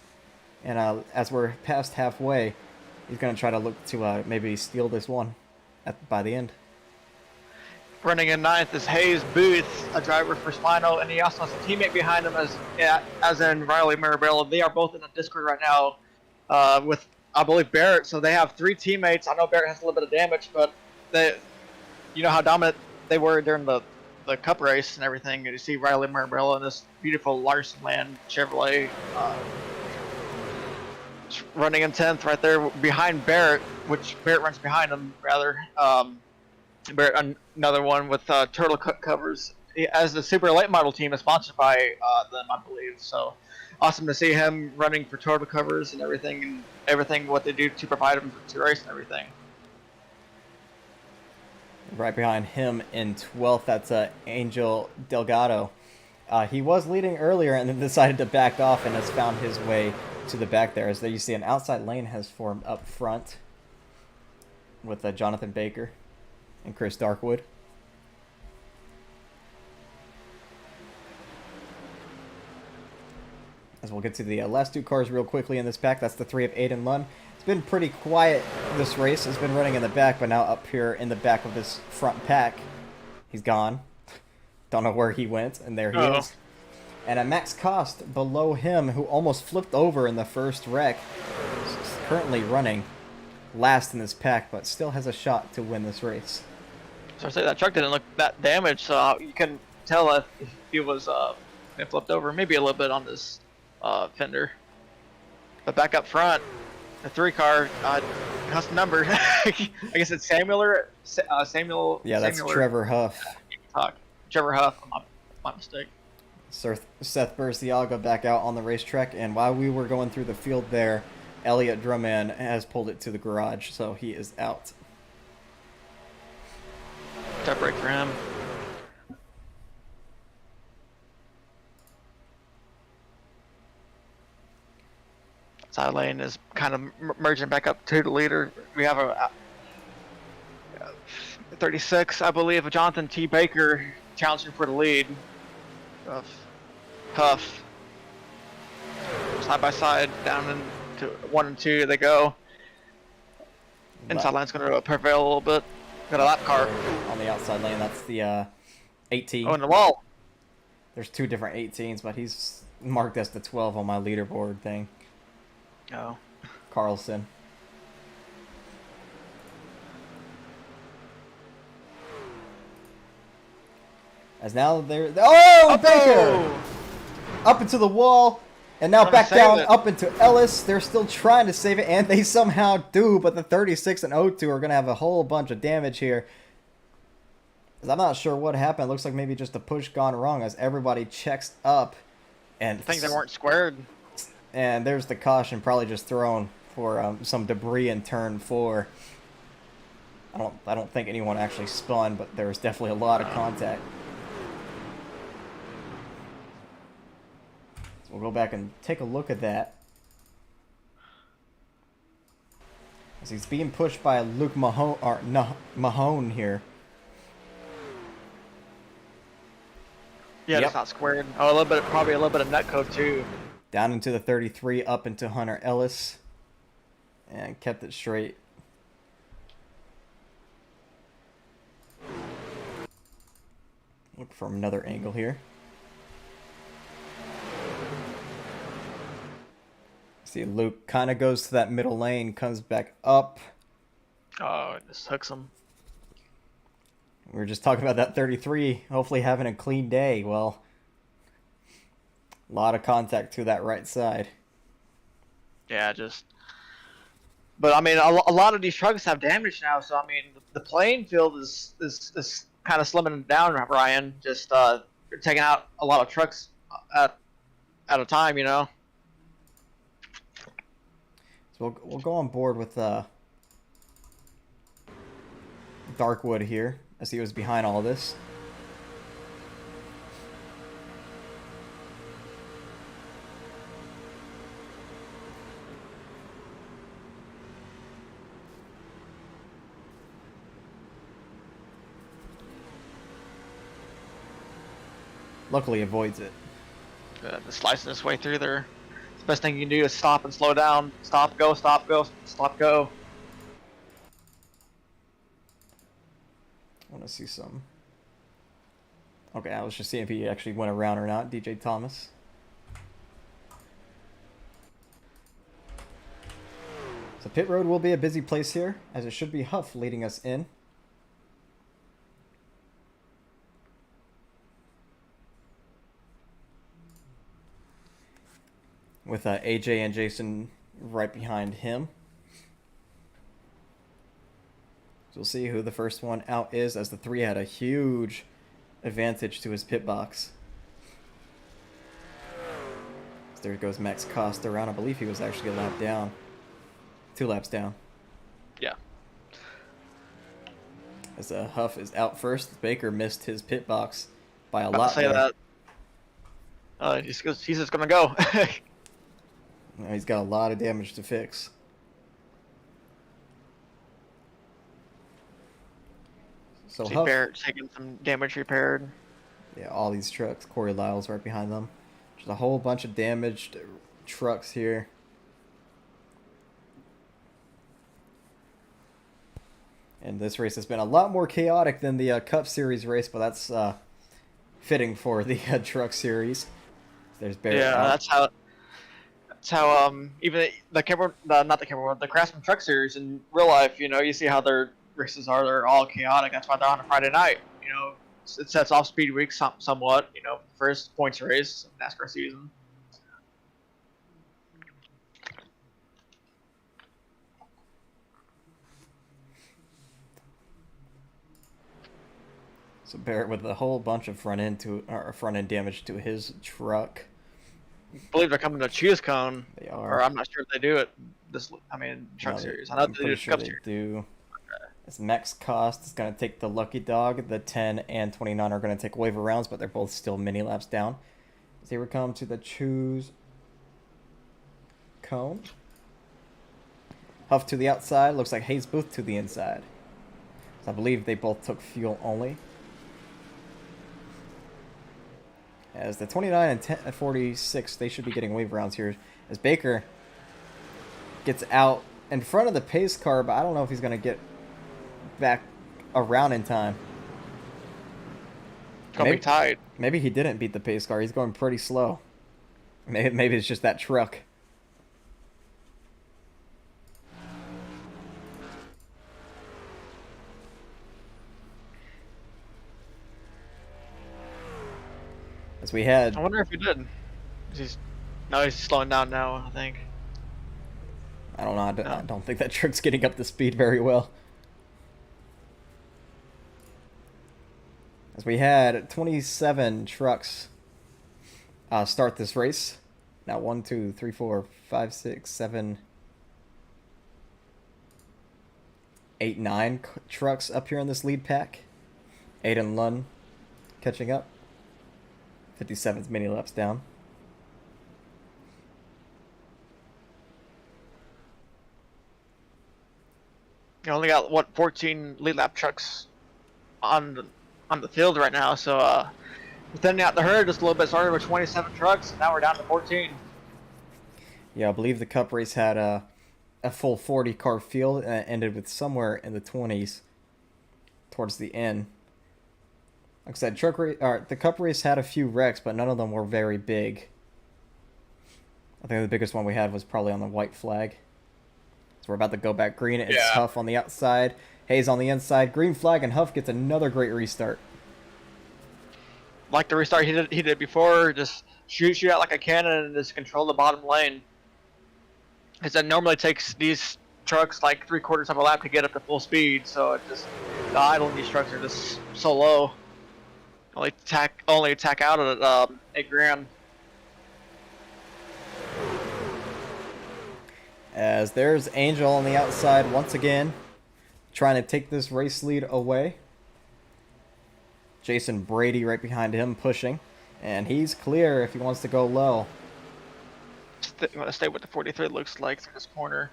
And as we're past halfway, he's going to try to look to maybe steal this one by the end. Running in ninth is Hayes Booth, a driver for Spino, and he also has a teammate behind him as in Riley Marabella. They are both in a Discord right now with, I believe, Barrett. So they have 3 teammates. I know Barrett has a little bit of damage, but you know how dominant they were during the Cup race and everything. And you see Riley Marabella in this beautiful Larson Land Chevrolet. Running in 10th right there behind Barrett, which Barrett runs behind him, rather. Barrett, another one with Turtle Covers. As the Super Late Model team is sponsored by them, I believe. So awesome to see him running for Turtle Covers and everything what they do to provide him to race and everything. Right behind him in 12th, that's Angel Delgado. He was leading earlier and then decided to back off and has found his way to the back there. As there you see an outside lane has formed up front with Jonathan Baker and Chris Darkwood. As we'll get to the last 2 cars real quickly in this pack. That's the 3 of Aiden Lund. It's been pretty quiet this race. It's been running in the back, but now up here in the back of this front pack, he's gone. Don't know where he went, and there he is. And Max Cost below him, who almost flipped over in the first wreck, is currently running last in this pack, but still has a shot to win this race. So I say that truck didn't look that damaged, so you can tell if he was flipped over, maybe a little bit on this fender. But back up front, the 3 car, how's the number? I guess it's Samuel. Yeah, that's Samuel, Trevor Huff. Trevor Huff, my mistake. Seth Burciaga back out on the racetrack, and while we were going through the field there, Elliot Drummond has pulled it to the garage, so he is out. Tough break for him. Side lane is kind of merging back up to the leader. We have a 36, I believe, of Jonathan T. Baker challenging for the lead. Huff. Side by side, down into 1 and 2 they go. Inside line's going to prevail a little bit. Got a lap car. On the the outside lane. That's the 18. Oh, in the wall. There's 2 different 18s, but he's marked as the 12 on my leaderboard thing. Oh. Carlson. As now they're... Oh, Baker! Up into the wall, and now Trying to back save down, it. up into Ellis. They're still trying to save it, and they somehow do, but the 36 and O2 are going to have a whole bunch of damage here. As I'm not sure what happened. It looks like maybe just a push gone wrong as everybody checks up. And I think they weren't squared. And there's the caution, probably just thrown for some debris in turn 4. I don't think anyone actually spun, but there was definitely a lot of contact. So we'll go back and take a look at that. As he's being pushed by Luke Mahone, or no, Mahone here. Yeah, Yep. it's not squared. Oh, a little bit, probably a little bit of netcode too. Down into the 33, up into Hunter Ellis. And kept it straight. Look from another angle here. See, Luke kind of goes to that middle lane, comes back up. Oh, it just hooks him. We were just talking about that 33, hopefully having a clean day. Well, a lot of contact to that right side. Yeah, just. But I mean, a lot of these trucks have damage now, so I mean, the playing field is kind of slimming down, Ryan. Just you're taking out a lot of trucks at a time, you know. So we'll go on board with Darkwood here, as he was behind all this. Luckily avoids it. Just slicing his way through there. The best thing you can do is stop and slow down. Stop, go, stop, go, stop, go. I want to see some. Okay, I was just seeing if he actually went around or not. DJ Thomas. So pit road will be a busy place here, as it should be Huff leading us in. With AJ and Jason right behind him. So we'll see who the first one out is, as the 3 had a huge advantage to his pit box. So there goes Max Costa around. I believe he was actually a lap down. 2 laps down. Yeah. As Huff is out first, Baker missed his pit box by a About lot. to say there. that. He's just gonna go. Now he's got a lot of damage to fix. So See Huff, Barrett taking some damage repaired. yeah, all these trucks. Corey Lyle's right behind them. There's a whole bunch of damaged trucks here. And this race has been a lot more chaotic than the Cup Series race, but that's fitting for the Truck Series. There's Barrett. Yeah, out. that's how even the Craftsman Truck Series in real life, you know, you see how their races are. They're all chaotic. That's why they're on a Friday night. You know, it sets off speed week somewhat. You know, first points race of NASCAR season. So Barrett with a whole bunch of front end damage to his truck. I believe they're coming to Choose Cone. They are. Or I'm not sure if they do it. Truck No, Series. I know I'm they do pretty the sure Cup they Series. do. As Max Cost is going to take the Lucky Dog, the 10 and 29 are going to take waiver rounds, but they're both still mini laps down. As they come to the Choose Cone. Huff to the outside. Looks like Hayes Booth to the inside. So I believe they both took fuel only. As the 29 and 10 and 46, they should be getting wave rounds here. As Baker gets out in front of the pace car, but I don't know if he's going to get back around in time. gonna be tight. Maybe he didn't beat the pace car. He's going pretty slow. Maybe it's just that truck. As we had, I wonder if he did. He's slowing down now, I think. I don't know. I don't think that truck's getting up to speed very well. As we had 27 trucks start this race. Now 1, 2, 3, 4, 5, 6, 7, 8, 9 trucks up here in this lead pack. Aiden Lunn catching up. 57's mini laps down. You only got what 14 lead lap trucks on the field right now, so thinning out the herd just a little bit. Started with 27 trucks, and now we're down to 14. Yeah, I believe the Cup race had a full 40 car field and it ended with somewhere in the 20s towards the end. Like I said, the Cup race had a few wrecks, but none of them were very big. I think the biggest one we had was probably on the white flag. So we're about to go back green. It's Huff on the outside, Hayes on the inside. Green flag, and Huff gets another great restart. Like the restart he did before, just shoot out like a cannon and just control the bottom lane. Because it normally takes these trucks like 3/4 of a lap to get up to full speed, so it just the idle in these trucks are just so low. Only attack out at 8 grand. As there's Angel on the outside once again, trying to take this race lead away. Jason Brady right behind him pushing, and he's clear if he wants to go low. I'm gonna stay with the 43. Looks like through this corner.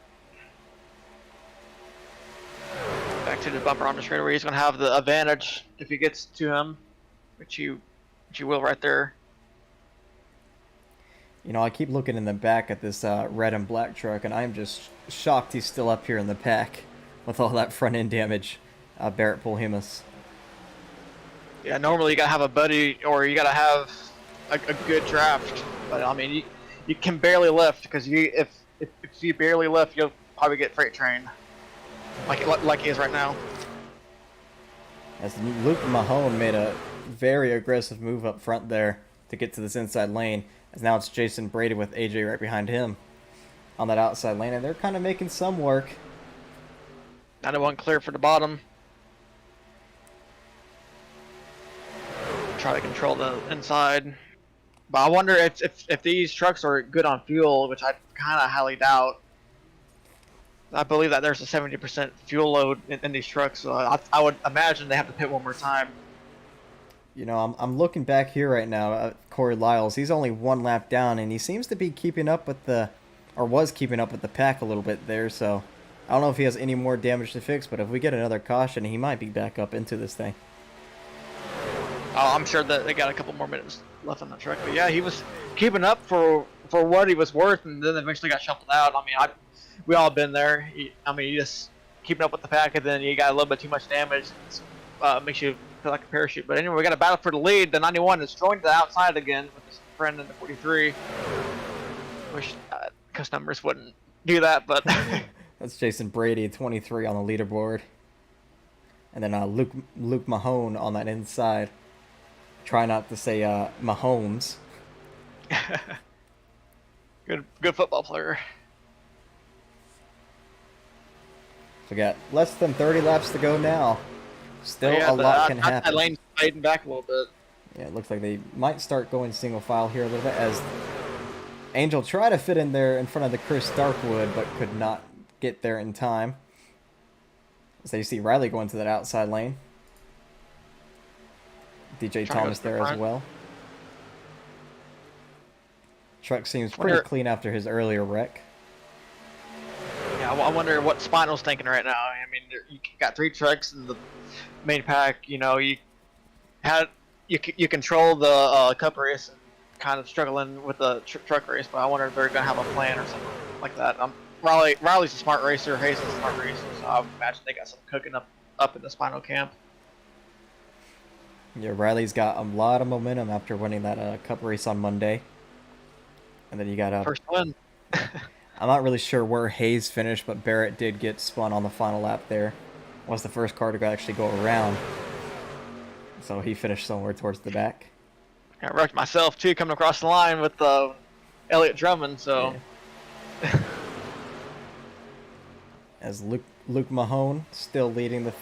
Back to the bumper on the straightaway. He's gonna have the advantage if he gets to him, which you will right there. You know, I keep looking in the back at this red and black truck, and I'm just shocked he's still up here in the pack with all that front end damage. Barrett Polhemus. Yeah, normally you gotta have a buddy, or you gotta have a good draft. But I mean, you can barely lift, because if you barely lift, you'll probably get freight trained, like he is right now. As Luke Mahone made a very aggressive move up front there to get to this inside lane. As now it's Jason Brady with AJ right behind him on that outside lane, and they're kind of making some work. 91 clear for the bottom. Try to control the inside. But I wonder if these trucks are good on fuel, which I kind of highly doubt. I believe that there's a 70% fuel load in these trucks, so I would imagine they have to pit one more time. You know, I'm looking back here right now at Corey Lyles. He's only 1 lap down, and he seems to be keeping up with was keeping up with the pack a little bit there, so I don't know if he has any more damage to fix, but if we get another caution, he might be back up into this thing. I'm sure that they got a couple more minutes left on the truck, but yeah, he was keeping up for what he was worth, and then eventually got shuffled out. I mean, we all been there. You just keeping up with the pack, and then you got a little bit too much damage. Makes you feel like a parachute. But anyway, we got a battle for the lead. The 91 is joined to the outside again with his friend in the 43. Wish cuss numbers wouldn't do that, but That's Jason Brady, 23 on the leaderboard, and then Luke Mahone on that inside. Try not to say Mahomes. good football player. We got less than 30 laps to go now. Still a lot can happen. That lane's fading back a little bit. Yeah, it looks like they might start going single file here a little bit as Angel tried to fit in there in front of the Chris Darkwood, but could not get there in time. So you see Riley going to that outside lane. DJ Thomas there as well. Truck seems pretty clean after his earlier wreck. Yeah, I wonder what Spinal's thinking right now. I mean, you got 3 trucks in the main pack. You know, you control the Cup race and kind of struggling with the truck race, but I wonder if they're gonna have a plan or something like that. Riley's a smart racer, Hayes is a smart racer, so I would imagine they got something cooking up in the Spinal camp. Yeah, Riley's got a lot of momentum after winning that Cup race on Monday. And then you got First win. I'm not really sure where Hayes finished, but Barrett did get spun on the final lap there. Was the first car to actually go around. So he finished somewhere towards the back. I wrecked myself too coming across the line with Elliott Drummond. So Yeah. As Luke Mahone still leading the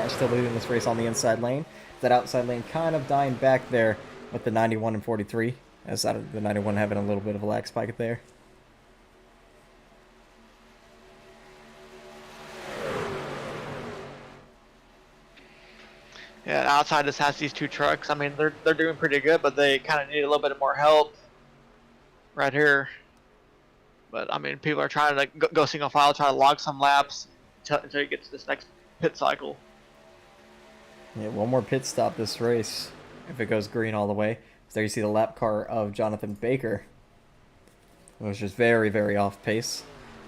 still leading this race on the inside lane. That outside lane kind of dying back there with the 91 and 43. As the 91 having a little bit of a lag spike there. yeah, outside just has these 2 trucks. I mean, they're doing pretty good, but they kind of need a little bit more help right here. But I mean, people are trying to go single file, try to log some laps until you get to this next pit cycle. Yeah, one more pit stop this race if it goes green all the way. So there you see the lap car of Jonathan Baker. It was just very, very off pace.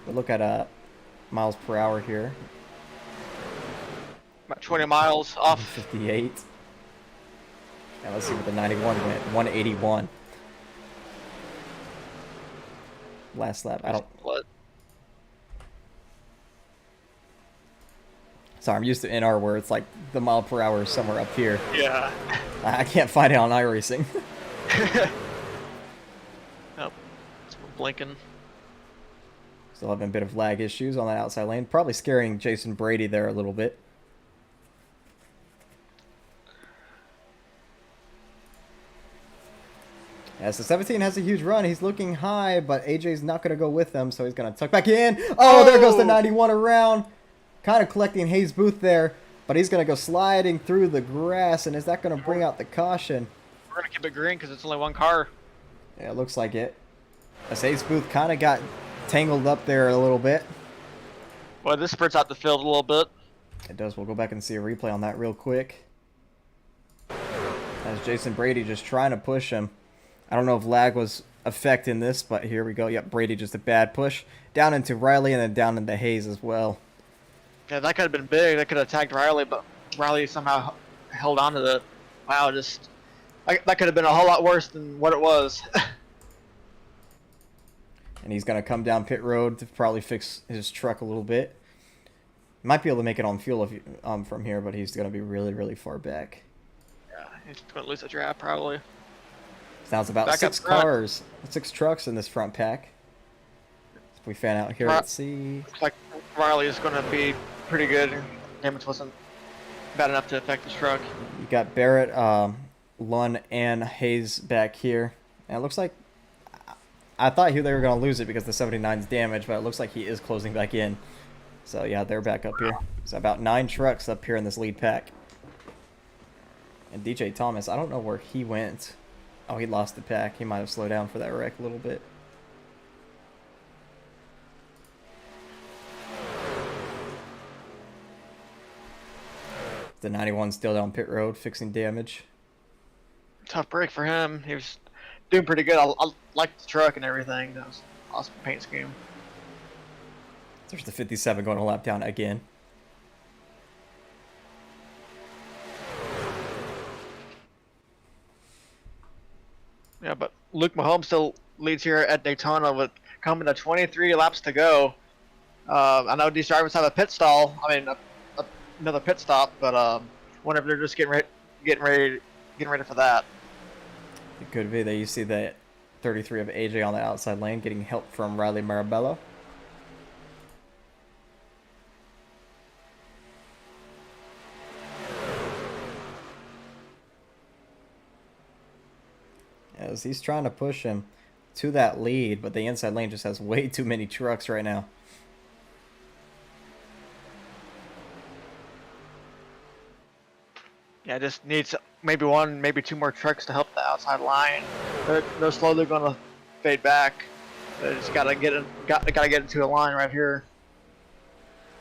But look at miles per hour here. About 20 miles off. 58. Now let's see what the 91 went. 181. Last lap. I don't. What? Sorry, I'm used to NR where it's like the mile per hour is somewhere up here. Yeah. I can't find it on iRacing. Nope. It's blinking. Still having a bit of lag issues on that outside lane. Probably scaring Jason Brady there a little bit. Yeah, so 17 has a huge run. He's looking high, but AJ's not going to go with him, so he's going to tuck back in. Oh, there goes the 91 around. Kind of collecting Hayes Booth there, but he's going to go sliding through the grass, and is that going to bring out the caution? We're going to keep it green because it's only 1 car. Yeah, it looks like it. As Hayes Booth kind of got tangled up there a little bit. Well, this spreads out the field a little bit. It does. We'll go back and see a replay on that real quick. As Jason Brady just trying to push him. I don't know if lag was affecting this, but here we go. Yep, Brady just a bad push. Down into Riley and then down into Hayes as well. Yeah, that could have been big. That could have attacked Riley, but Riley somehow held on to the. Wow, that could have been a whole lot worse than what it was. And he's going to come down pit road to probably fix his truck a little bit. Might be able to make it on fuel from here, but he's going to be really, really far back. Yeah, he's going to lose the draft probably. So now it's about Back 6 up front. cars, 6 trucks in this front pack. If we fan out here, let's see. Looks like Riley is going to be pretty good. Damage wasn't bad enough to affect his truck. You got Barrett, Lunn, and Hayes back here. And it looks like I thought they were going to lose it because the 79's damaged, but it looks like he is closing back in. So yeah, they're back up here. So about 9 trucks up here in this lead pack. And DJ Thomas, I don't know where he went. Oh, he lost the pack. He might have slowed down for that wreck a little bit. The 91 still down pit road, fixing damage. Tough break for him. He was doing pretty good. I liked the truck and everything. That was an awesome paint scheme. There's the 57 going a lap down again. Yeah, but Luke Mahomes still leads here at Daytona with coming to 23 laps to go. I know these drivers have a pit stall. I mean, another pit stop, but whenever they're just getting ready for that. It could be that you see that 33 of AJ on the outside lane getting help from Riley Marabello. As he's trying to push him to that lead, but the inside lane just has way too many trucks right now. Yeah, just needs maybe 1, maybe 2 more trucks to help the outside line. They're slowly going to fade back. They just gotta get into a line right here.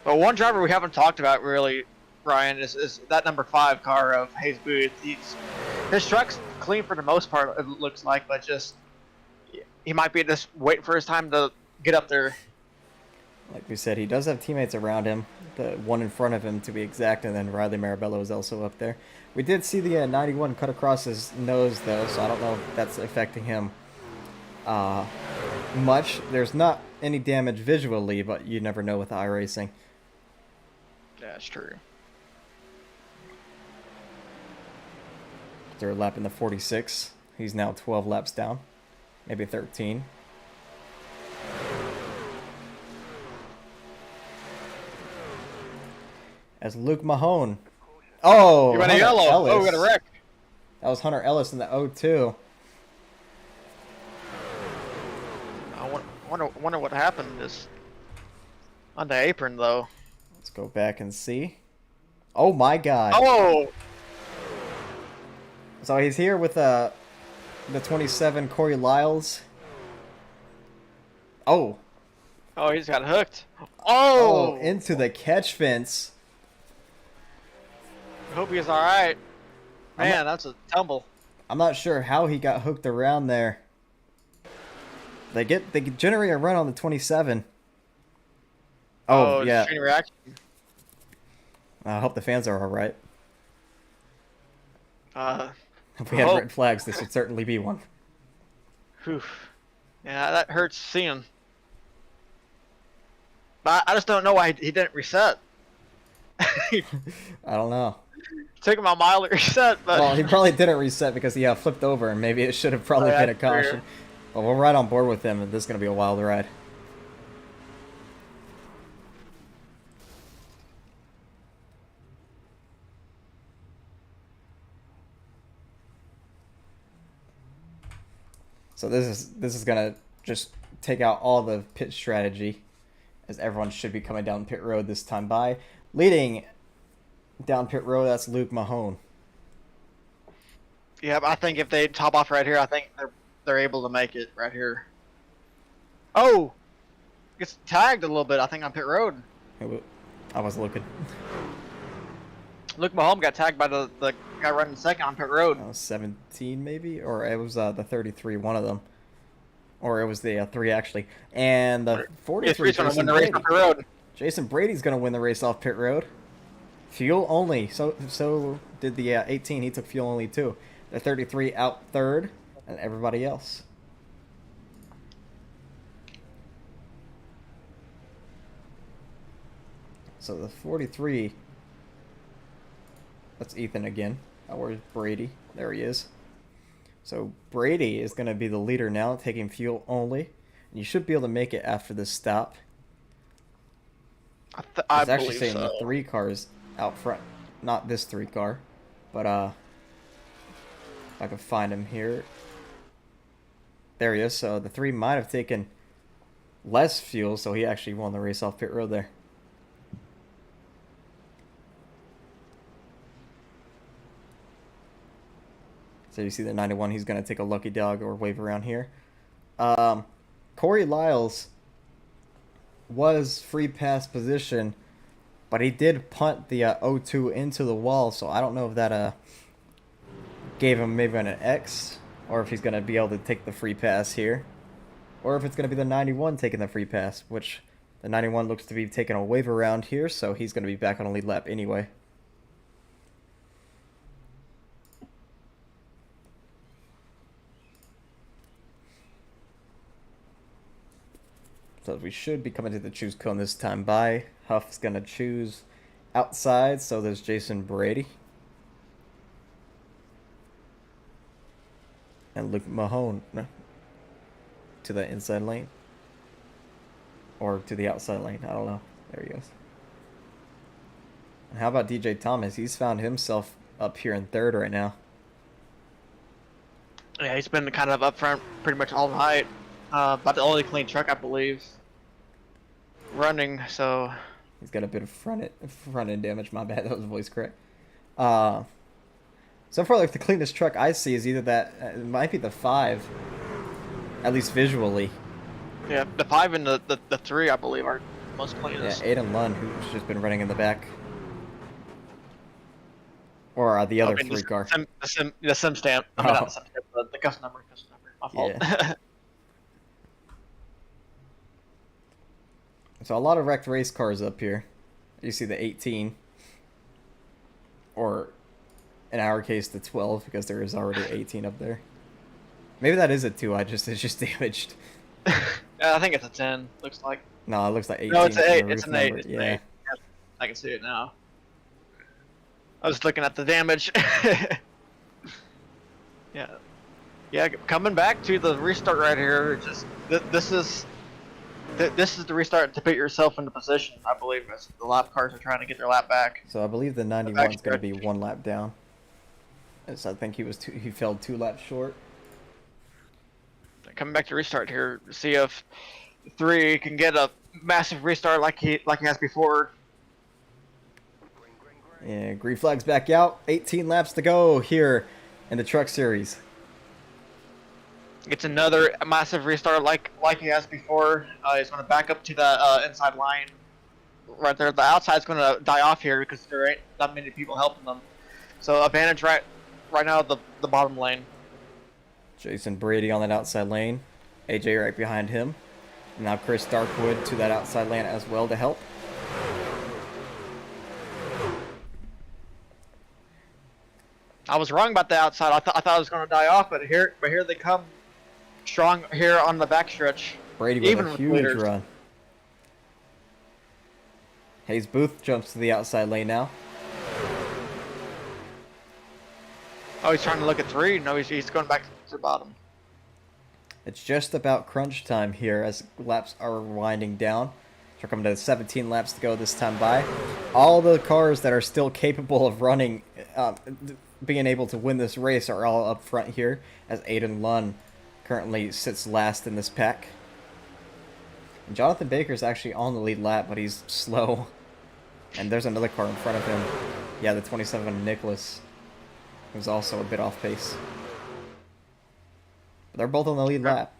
But one driver we haven't talked about really, Ryan, is that number 5 car of Hayes Booth. His truck's clean for the most part, it looks like, but just he might be just waiting for his time to get up there. Like we said, he does have teammates around him, the one in front of him to be exact, and then Riley Marabello is also up there. We did see the 91 cut across his nose, though, so I don't know if that's affecting him much. There's not any damage visually, but you never know with iRacing. Yeah, it's true. Third lap in the 46. He's now 12 laps down, maybe 13. As Luke Mahone. Oh, You went a Hunter yellow. Ellis. Oh, we got a wreck. That was Hunter Ellis in the 02. I wonder what happened this on the apron though. Let's go back and see. Oh my God. Oh, So he's here with the 27 Corey Lyles. Oh. oh, he's got hooked. Oh, Oh, into the catch fence. I hope he's all right. I'm Man, that's a tumble. I'm not sure how he got hooked around there. They generate a run on the 27. Oh, yeah. Chain reaction. I hope the fans are all right. If we had hope. red flags, this would certainly be one. Whew. Yeah, that hurts seeing. But I just don't know why he didn't reset. I don't know. Took him a mile to reset, but Well, he probably didn't reset because he flipped over, and maybe it should have probably Oh, yeah, been a caution. fair. But we're right on board with him, and this is going to be a wild ride. So this is gonna just take out all the pit strategy, as everyone should be coming down pit road this time by. Leading down pit road, that's Luke Mahone. yeah, I think if they top off right here, I think they're able to make it right here. Oh, gets tagged a little bit. I think on pit road. I was looking. Luke Mahomes got tagged by the guy running second on pit road. 17 maybe, or it was the 33, one of them, or it was the 3 actually, and the 43. He's gonna win Jason the race Brady. on pit road. Jason Brady's gonna win the race off pit road. Fuel only. So did the 18. He took fuel only too. The 33 out third, and everybody else. So the 43. That's Ethan again. Oh, where's Brady? There he is. So Brady is going to be the leader now, taking fuel only. You should be able to make it after this stop. I It's actually believe saying so. the 3 cars out front. Not this 3 car. But, if I can find him here. There he is. So the 3 might have taken less fuel, so he actually won the race off pit road there. So you see the 91, he's going to take a lucky dog or wave around here. Corey Lyles was free pass position, but he did punt the 02 into the wall, so I don't know if that gave him maybe an X, or if he's going to be able to take the free pass here, or if it's going to be the 91 taking the free pass, which the 91 looks to be taking a wave around here, so he's going to be back on a lead lap anyway. So we should be coming to the choose cone this time by. Huff's going to choose outside, so there's Jason Brady. And Luke Mahone to the inside lane. Or to the outside lane, I don't know. There he goes. And how about DJ Thomas? He's found himself up here in third right now. Yeah, he's been kind of up front pretty much all night. About the only clean truck, I believe. Running, so He's got a bit of front end damage. My bad, that was voice crack. So far, like the cleanest truck I see is either that. It might be the 5, at least visually. yeah, the 5 and the 3, I believe, are most Yeah, cleanest. Aiden Lund, who's just been running in the back, or the other 3 car. The sim stamp. I mean, Oh. not the sim stamp, the custom number. My fault. Yeah. So a lot of wrecked race cars up here. You see the 18. Or, in our case, the 12, because there is already 18 up there. Maybe that is a 2, it's just damaged. Yeah, I think it's a 10. Looks like. No, it looks like 18. No, it's an from 8. the It's roof an 8. number. It's an Yeah. 8. I can see it now. I was looking at the damage. Yeah. Yeah, coming back to the restart right here. Just this is the restart to put yourself into position. I believe as the lap cars are trying to get their lap back. So I believe the 91 is going to be 1 lap down. So I think he fell 2 laps short. Coming back to restart here, to see if 3 can get a massive restart like he has before. Yeah, green flag's back out. 18 laps to go here in the Truck Series. Gets another massive restart like he has before. He's going to back up to the inside line right there. The outside's going to die off here because there ain't that many people helping them. So advantage right now the bottom lane. Jason Brady on that outside lane. AJ right behind him. And now Chris Darkwood to that outside lane as well to help. I was wrong about the outside. I thought it was going to die off, but here they come strong here on the backstretch. Brady with Even a with huge leaders. run. Hayes Booth jumps to the outside lane now. Oh, he's trying to look at 3. No, he's going back to the bottom. It's just about crunch time here as laps are winding down. We're coming to 17 laps to go this time by. All the cars that are still capable of running, being able to win this race are all up front here as Aiden Lunn currently sits last in this pack. And Jonathan Baker's actually on the lead lap, but he's slow. And there's another car in front of him. Yeah, the 27 Nicholas, who's also a bit off pace. But they're both on the lead lap.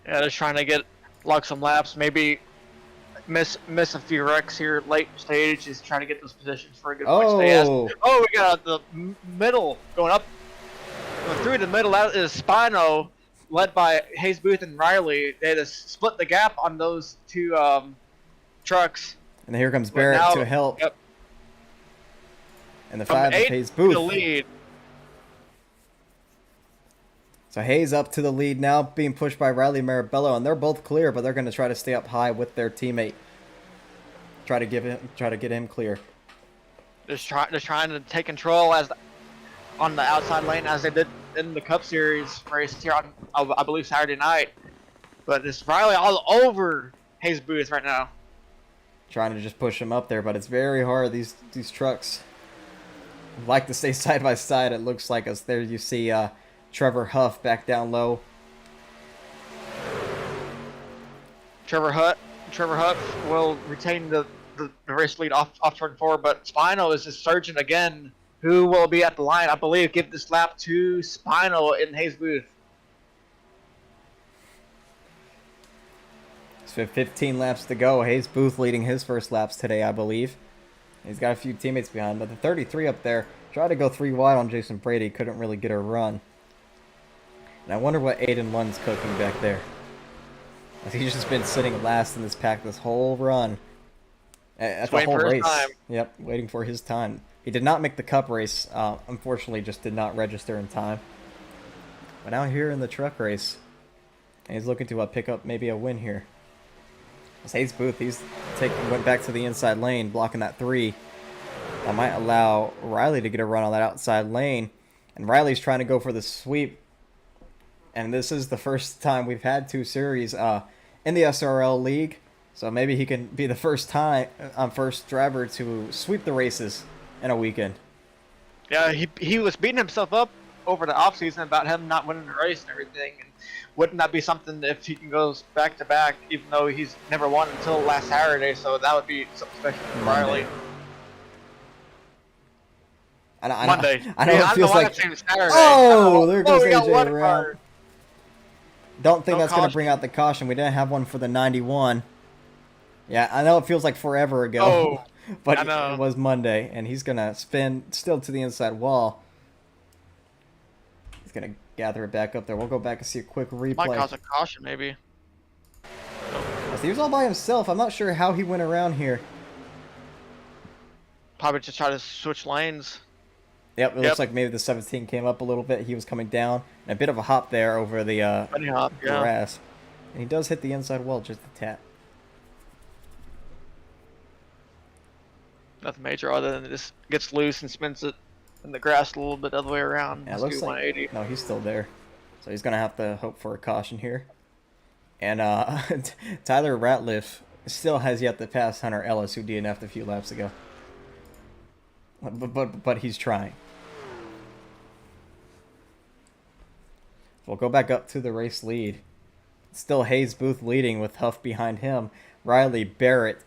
Yeah, just trying to log some laps. Maybe miss a few wrecks here late stage. Just trying to get those positions for a good point stay. Oh, we got the middle going through the middle. That is Spino, led by Hayes Booth and Riley. They had to split the gap on those 2 trucks. And here comes Barrett to help. Yep. And the From 5 8 Hayes to Booth. the lead. So Hayes up to the lead now, being pushed by Riley Marabello, and they're both clear, but they're going to try to stay up high with their teammate. Try to get him clear. Just trying to take control on the outside lane as they did in the Cup Series race here on I believe Saturday night. But it's Riley all over Hayes Booth right now. Trying to just push him up there, but it's very hard. These trucks like to stay side by side. It looks like us there. You see Trevor Huff back down low. Trevor Huff will retain the race lead off turn 4, but Spino is just surging again. Who will be at the line? I believe give this lap to Spino in Hayes Booth. So 15 laps to go. Hayes Booth leading his first laps today, I believe. He's got a few teammates behind, but the 33 up there tried to go 3 wide on Jason Brady. Couldn't really get a run. And I wonder what Aiden Lunn's cooking back there. He's just been sitting last in this pack this whole run. At the whole race. Yep, waiting for his time. He did not make the Cup race. Unfortunately, just did not register in time. But now here in the truck race, and he's looking to pick up maybe a win here. As Hayes Booth, went back to the inside lane, blocking that 3. That might allow Riley to get a run on that outside lane. And Riley's trying to go for the sweep. And this is the first time we've had 2 series in the SRL league. So maybe he can be the first driver to sweep the races in a weekend. Yeah, he was beating himself up over the offseason about him not winning the race and everything. And wouldn't that be something if he can go back to back, even though he's never won until last Saturday? So that would be something special for Riley. Monday. I know it feels like. Saturday. Oh, there goes we got AJ one around. car. Don't think No that's going to caution. bring out the caution. We didn't have one for the 91. Yeah, I know it feels like forever ago, but I know. it was Monday, and he's going to spin still to the inside wall. He's going to gather it back up there. We'll go back and see a quick replay. Might cause a caution, maybe. He was all by himself. I'm not sure how he went around here. Probably just try to switch lanes. Yep, it looks like maybe the 17 came up a little bit. He was coming down. And a bit of a hop there over the Bunny hop, yeah. grass. And he does hit the inside wall just a tap. Nothing major other than it just gets loose and spins it in the grass a little bit the other way around. Yeah, it looks like 180. no, he's still there. So he's gonna have to hope for a caution here. And Tyler Ratliff still has yet to pass Hunter Ellis, who DNF'd a few laps ago. But he's trying. We'll go back up to the race lead. Still Hayes Booth leading with Huff behind him. Riley, Barrett,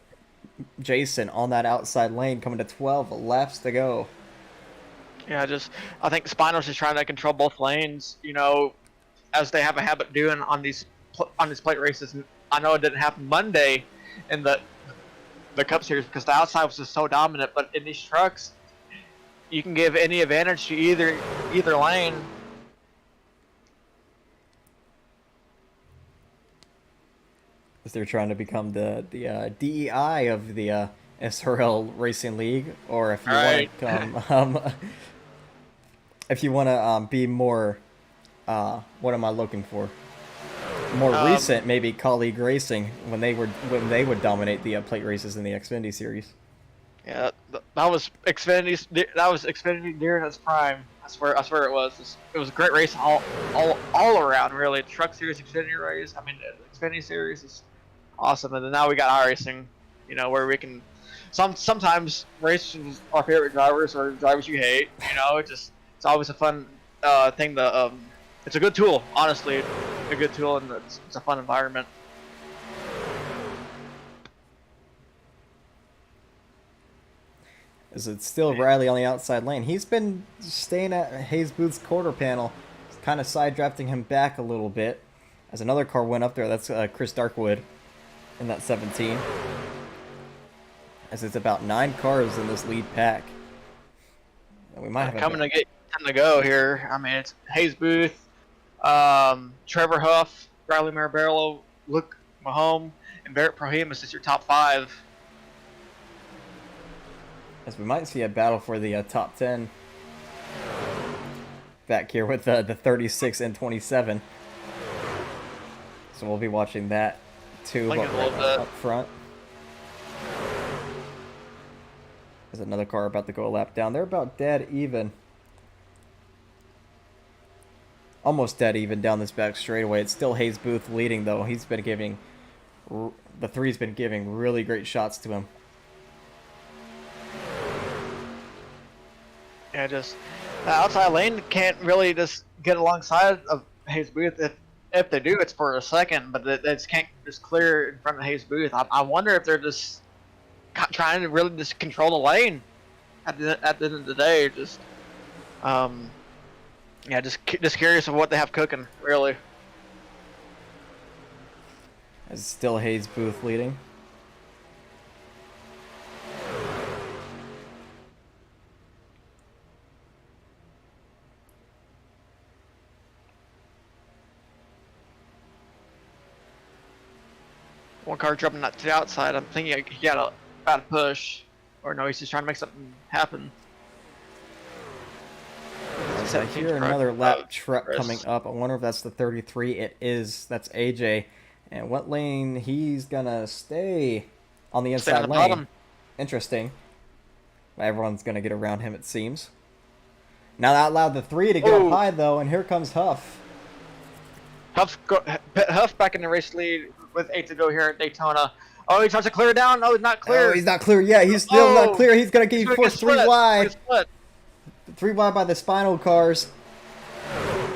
Jason on that outside lane coming to 12 laps to go. Yeah, I think Spino's just trying to control both lanes, you know, as they have a habit doing on these plate races. I know it didn't happen Monday in the Cup Series because the outside was just so dominant, but in these trucks, you can give any advantage to either lane. As they're trying to become the DEI of the SRL Racing League, or if you want to come, if you want to be more, what am I looking for? More recent, maybe Colleague Racing when they would dominate the plate races in the Xfinity series. Yeah, that was Xfinity. That was Xfinity during its prime. I swear it was. It was a great race all around, really. Truck Series, Xfinity race. I mean, the Xfinity series is awesome. And then now we got Iracing, you know, where we can sometimes race with our favorite drivers or drivers you hate. You know, it's always a fun thing to. It's a good tool, honestly. A good tool, and it's a fun environment. As it's still Riley on the outside lane. He's been staying at Hayes Booth's quarter panel, kind of side drafting him back a little bit. As another car went up there, that's Chris Darkwood in that 17. As it's about 9 cars in this lead pack. And we might have coming to get time to go here. I mean, it's Hayes Booth, Trevor Huff, Riley Marabello, Luke Mahome, and Barrett Prohimus is your top 5. As we might see a battle for the top 10 back here with the 36 and 27. So we'll be watching that too up front. There's another car about to go a lap down. They're about dead even. Almost dead even down this back straightaway. It's still Hayes Booth leading though. He's been giving, the 3's been giving really great shots to him. Yeah, just the outside lane can't really just get alongside of Hayes Booth. If they do, it's for a second, but they just can't just clear in front of Hayes Booth. I wonder if they're just trying to really just control the lane at the end of the day. Just yeah, just curious of what they have cooking, really. It's still Hayes Booth leading. One car jumping to the outside. I'm thinking he got a push, or no, he's just trying to make something happen. I hear another lap truck coming up. I wonder if that's the 33. It is. That's AJ. And what lane he's gonna stay on the inside lane? Bottom. Interesting. Everyone's gonna get around him, it seems. Now that allowed the 3 to get up high though, and here comes Huff. Huff back in the race lead with 8 to go here at Daytona. Oh, he tries to clear down. No, he's not clear. Oh, he's not clear yet. He's still not clear. He's gonna get forced 3 wide. 3 wide by the Spinal cars.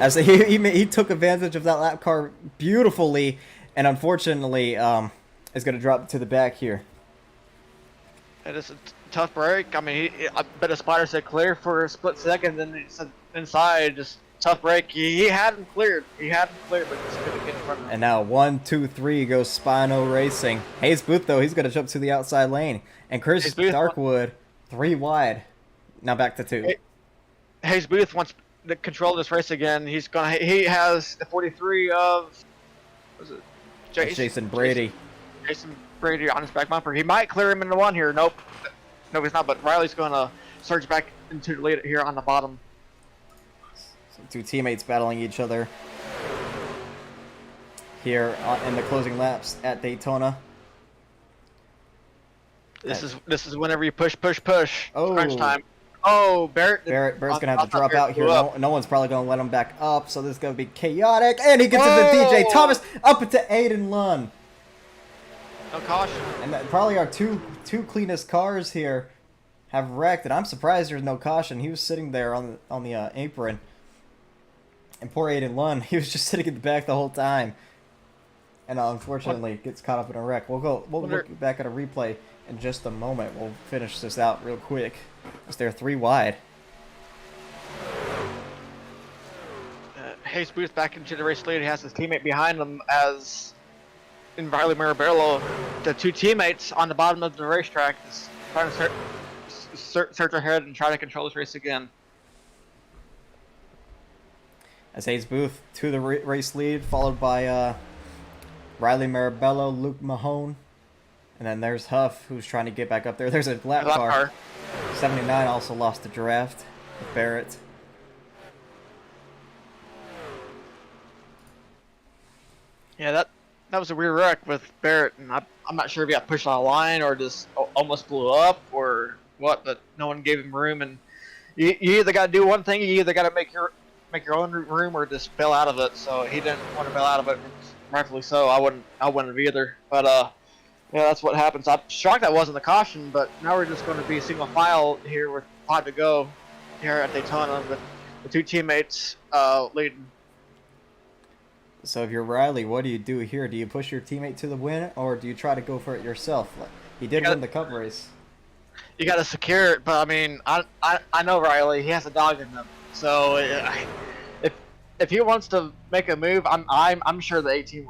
As he took advantage of that lap car beautifully, and unfortunately is going to drop to the back here. It is a tough break. I mean, I bet a Spider said clear for a split second, then he said inside, just tough break. He hadn't cleared. But just couldn't get in front of him. And now 1, 2, 3 goes Spino Racing. Hayes Booth, though, he's going to jump to the outside lane. And Chris Darkwood, 3 wide. Now back to 2. Hayes Booth wants to control this race again. He has the 43 of, was it Jason Brady. Jason Brady on his back bumper. He might clear him into one here. Nope. No, he's not. But Riley's going to surge back into the lead here on the bottom. So two teammates battling each other here in the closing laps at Daytona. This is whenever you push. Oh. Crunch time. Oh, Barrett's gonna have to drop out here. No one's probably gonna let him back up, so this is gonna be chaotic. And he gets into DJ Thomas up into Aiden Lunn. No caution. And probably our two cleanest cars here have wrecked. And I'm surprised there's no caution. He was sitting there on the apron. And poor Aiden Lunn, he was just sitting in the back the whole time. And unfortunately gets caught up in a wreck. We'll look back at a replay in just a moment. We'll finish this out real quick. As they're 3 wide. Hayes Booth back into the race lead. He has his teammate behind him as in Riley Mirabello. The two teammates on the bottom of the racetrack is trying to search ahead and try to control this race again. As Hayes Booth to the race lead, followed by Riley Mirabello, Luke Mahone. And then there's Huff, who's trying to get back up there. There's a lap car. 79 also lost the draft with Barrett. Yeah, that was a weird wreck with Barrett, and I'm not sure if he got pushed on a line or just almost blew up or what, but no one gave him room. And you either got to do one thing, you either got to make your own room or just bail out of it. So he didn't want to bail out of it, rightfully so. I wouldn't have either. But yeah, that's what happens. I'm shocked that wasn't the caution, but now we're just going to be single file here with 5 to go here at Daytona with the two teammates leading. So if you're Riley, what do you do here? Do you push your teammate to the win, or do you try to go for it yourself? He did win the cup race. You got to secure it, but I mean, I know Riley. He has a dog in him. So if he wants to make a move, I'm sure the 18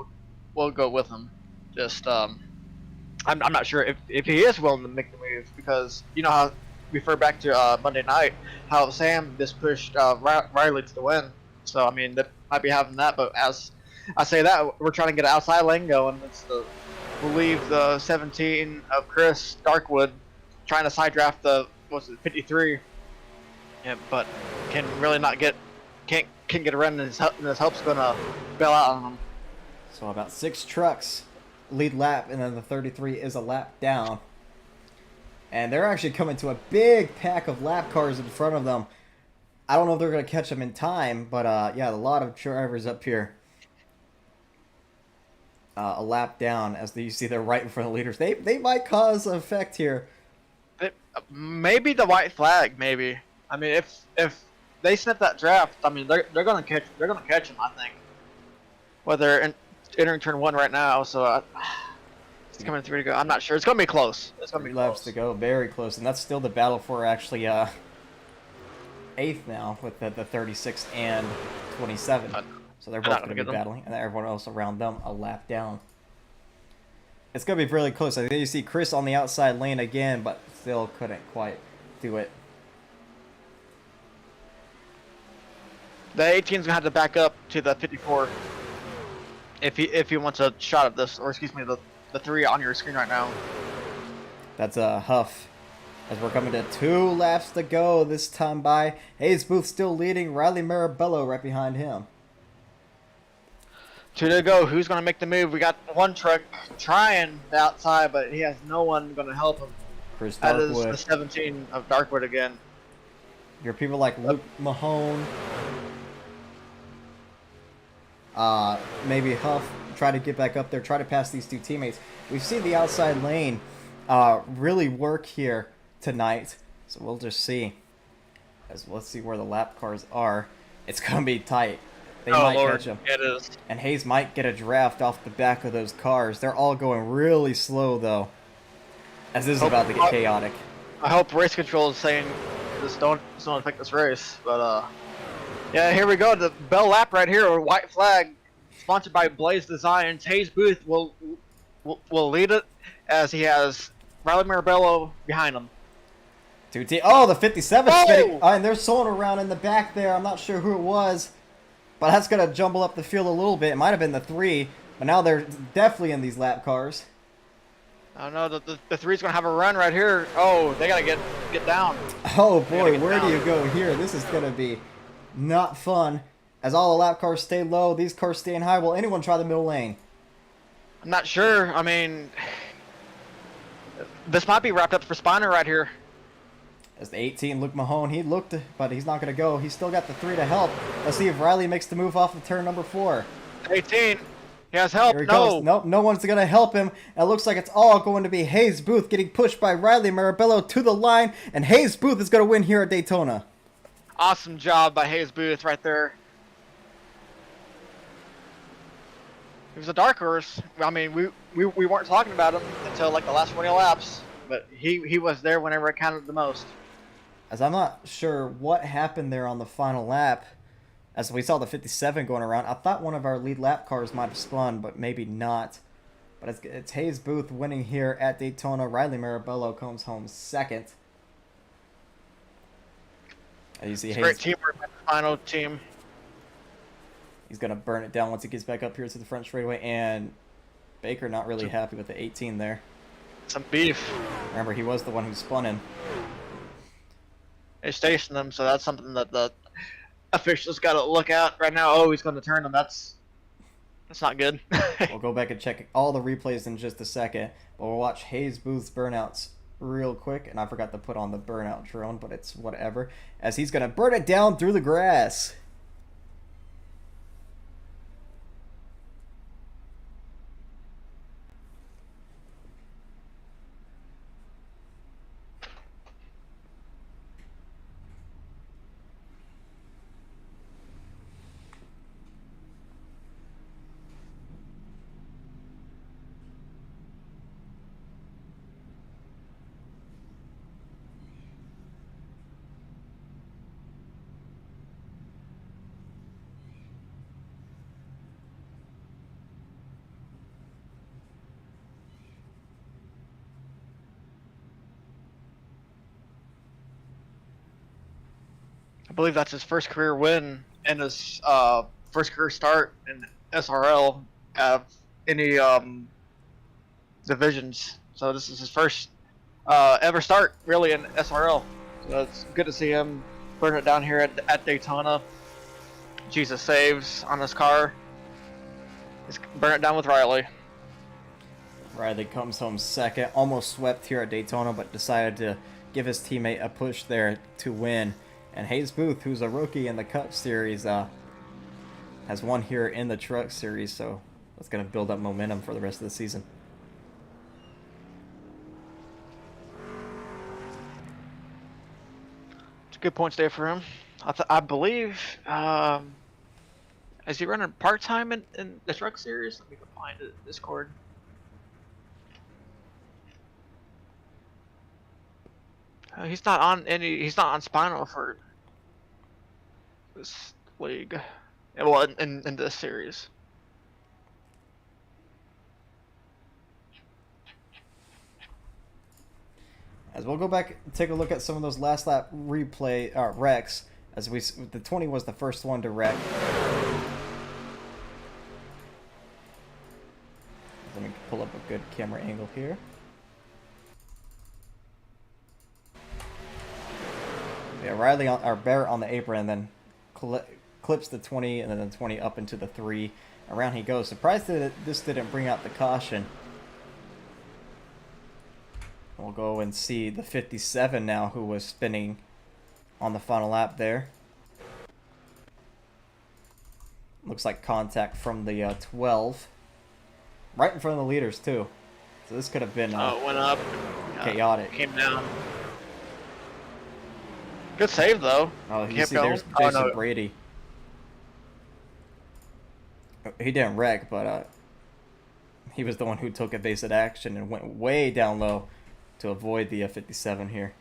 will go with him. Just I'm not sure if he is willing to make the move, because you know how, refer back to Monday night, how Sam just pushed Riley to the win. So I mean, that might be having that, but as I say that, we're trying to get an outside lane going. We'll leave the 17 of Chris Darkwood trying to side draft the 53. Yeah, but can really not can't get a run, and his help's gonna bail out on him. So about 6 trucks lead lap, and then the 33 is a lap down. And they're actually coming to a big pack of lap cars in front of them. I don't know if they're going to catch them in time, but yeah, a lot of drivers up here. A lap down, as you see they're right in front of the leaders. They might cause an effect here. Maybe the white flag, maybe. I mean, if they snip that draft, I mean, they're going to catch him, I think. Whether entering turn 1 right now, so it's coming 3 to go. I'm not sure. It's going to be close. It's going to be 3 laps to go, very close, and that's still the battle for actually 8th now with the 36 and 27. So they're both going to be battling, and everyone else around them a lap down. It's going to be really close. I think you see Chris on the outside lane again, but still couldn't quite do it. The 18's going to have to back up to the 54 if he wants a shot at this, or excuse me, the 3 on your screen right now. That's a Huff. As we're coming to 2 laps to go this time by. Hayes Booth still leading. Riley Mirabello right behind him. 2 to go. Who's going to make the move? We got one truck trying the outside, but he has no one going to help him. Chris That is Darkwood. the 17 of Darkwood again. Your people like Luke Mahone. Maybe Huff. Try to get back up there. Try to pass these 2 teammates. We've seen the outside lane really work here tonight. So we'll just see. Let's see where the lap cars are. It's going to be tight. They might catch them. It is. And Hayes might get a draft off the back of those cars. They're all going really slow, though. As this is about to get chaotic. I hope race control is saying this don't affect this race. But yeah, here we go. The bell lap right here, or white flag, sponsored by Blaze Designs. Hayes Booth will lead it, as he has Riley Mirabello behind him. Oh, the 57 spinning. And there's someone around in the back there. I'm not sure who it was. But that's going to jumble up the field a little bit. It might have been the 3. But now they're definitely in these lap cars. I don't know. The three's gonna have a run right here. Oh, they gotta get down. Oh They gotta boy, get where do down. you go here? This is gonna be not fun. As all the lap cars stay low, these cars staying high. Will anyone try the middle lane? I'm not sure. I mean, this might be wrapped up for Spiner right here. As the 18, Luke Mahone, he looked, but he's not going to go. He's still got the 3 to help. Let's see if Riley makes the move off of turn number 4. 18. He has help. Here he No. goes. Nope, no one's going to help him. It looks like it's all going to be Hayes Booth getting pushed by Riley Marabello to the line, and Hayes Booth is going to win here at Daytona. Awesome job by Hayes Booth right there. He was a dark horse. I mean, we weren't talking about him until like the last 20 laps, but he was there whenever it counted the most. As I'm not sure what happened there on the final lap, as we saw the 57 going around. I thought one of our lead lap cars might have spun, but maybe not. But it's Hayes Booth winning here at Daytona. Riley Marabello comes home second. As you see, It's Hayes, great teamwork by the final team. he's going to burn it down once he gets back up here to the front straightaway. And Baker not really happy with the 18 there. Some beef. Remember, he was the one who spun in. They stationed them, so that's something that the officials got to look at right now. Oh, he's going to turn them. That's not good. We'll go back and check all the replays in just a second. But we'll watch Hayes Booth's burnouts real quick. And I forgot to put on the burnout drone, but it's whatever. As he's going to burn it down through the grass. I believe that's his first career win and his first career start in SRL any divisions. So this is his first ever start really in SRL. So it's good to see him burn it down here at Daytona. Jesus saves on his car. Just burn it down with Riley. Riley comes home second. Almost swept here at Daytona, but decided to give his teammate a push there to win. And Hayes Booth, who's a rookie in the Cup Series, has won here in the Truck Series, so that's going to build up momentum for the rest of the season. It's a good points day for him. I believe, is he running part-time in the Truck Series? Let me go find it in Discord. He's not on Spinal for this league. Well, in this series. As we'll go back and take a look at some of those last lap replay wrecks, as the 20 was the first one to wreck. Let me pull up a good camera angle here. Yeah, Riley or Barrett on the apron, and then clips the 20, and then the 20 up into the 3. Around he goes. Surprised that this didn't bring out the caution. We'll go and see the 57 now, who was spinning on the final lap there. Looks like contact from the 12. Right in front of the leaders, too. So this could have been It went up. chaotic. Came down. Good save, though. Oh, you Kept see, going. there's Oh, Jason no. Brady. He didn't wreck, but he was the one who took evasive action and went way down low to avoid the 57 here.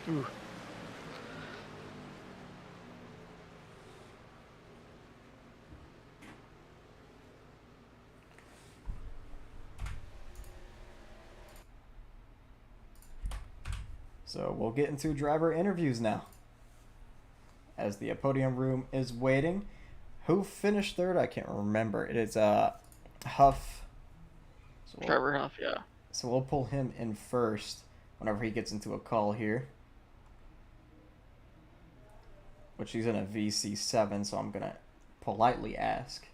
Ooh. So we'll get into driver interviews now. As the podium room is waiting. Who finished third? I can't remember. It is Huff. So Trevor Huff, yeah. So we'll pull him in first whenever he gets into a call here. Which he's in a VC7, so I'm going to politely ask.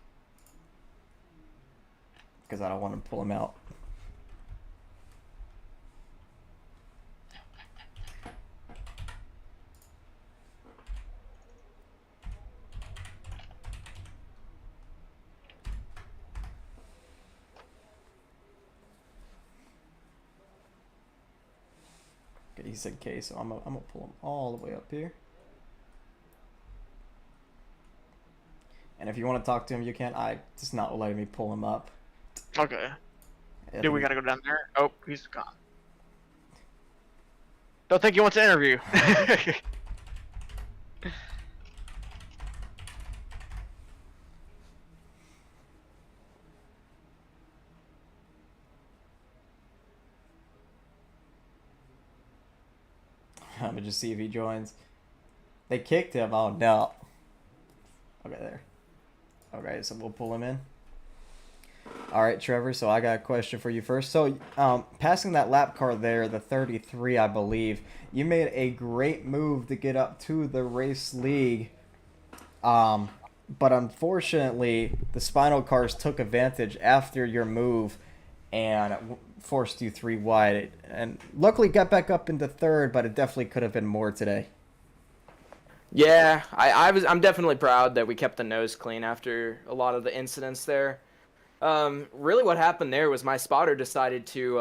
Because I don't want to pull him out. Okay, he said K, so I'm going to pull him all the way up here. And if you want to talk to him, you can. I just not letting me pull him up. Okay. Dude, we gotta go down there. Oh, he's gone. Don't think he wants to interview. I'm gonna just see if he joins. They kicked him. Oh no. Okay, there. Okay, so we'll pull him in. All right, Trevor. So I got a question for you first. So, passing that lap car there, the 33, I believe, you made a great move to get up to the race league. But unfortunately, the Spinal cars took advantage after your move and forced you 3 wide. And luckily got back up into 3rd, but it definitely could have been more today. Yeah, I'm definitely proud that we kept the nose clean after a lot of the incidents there. Really what happened there was my spotter decided to,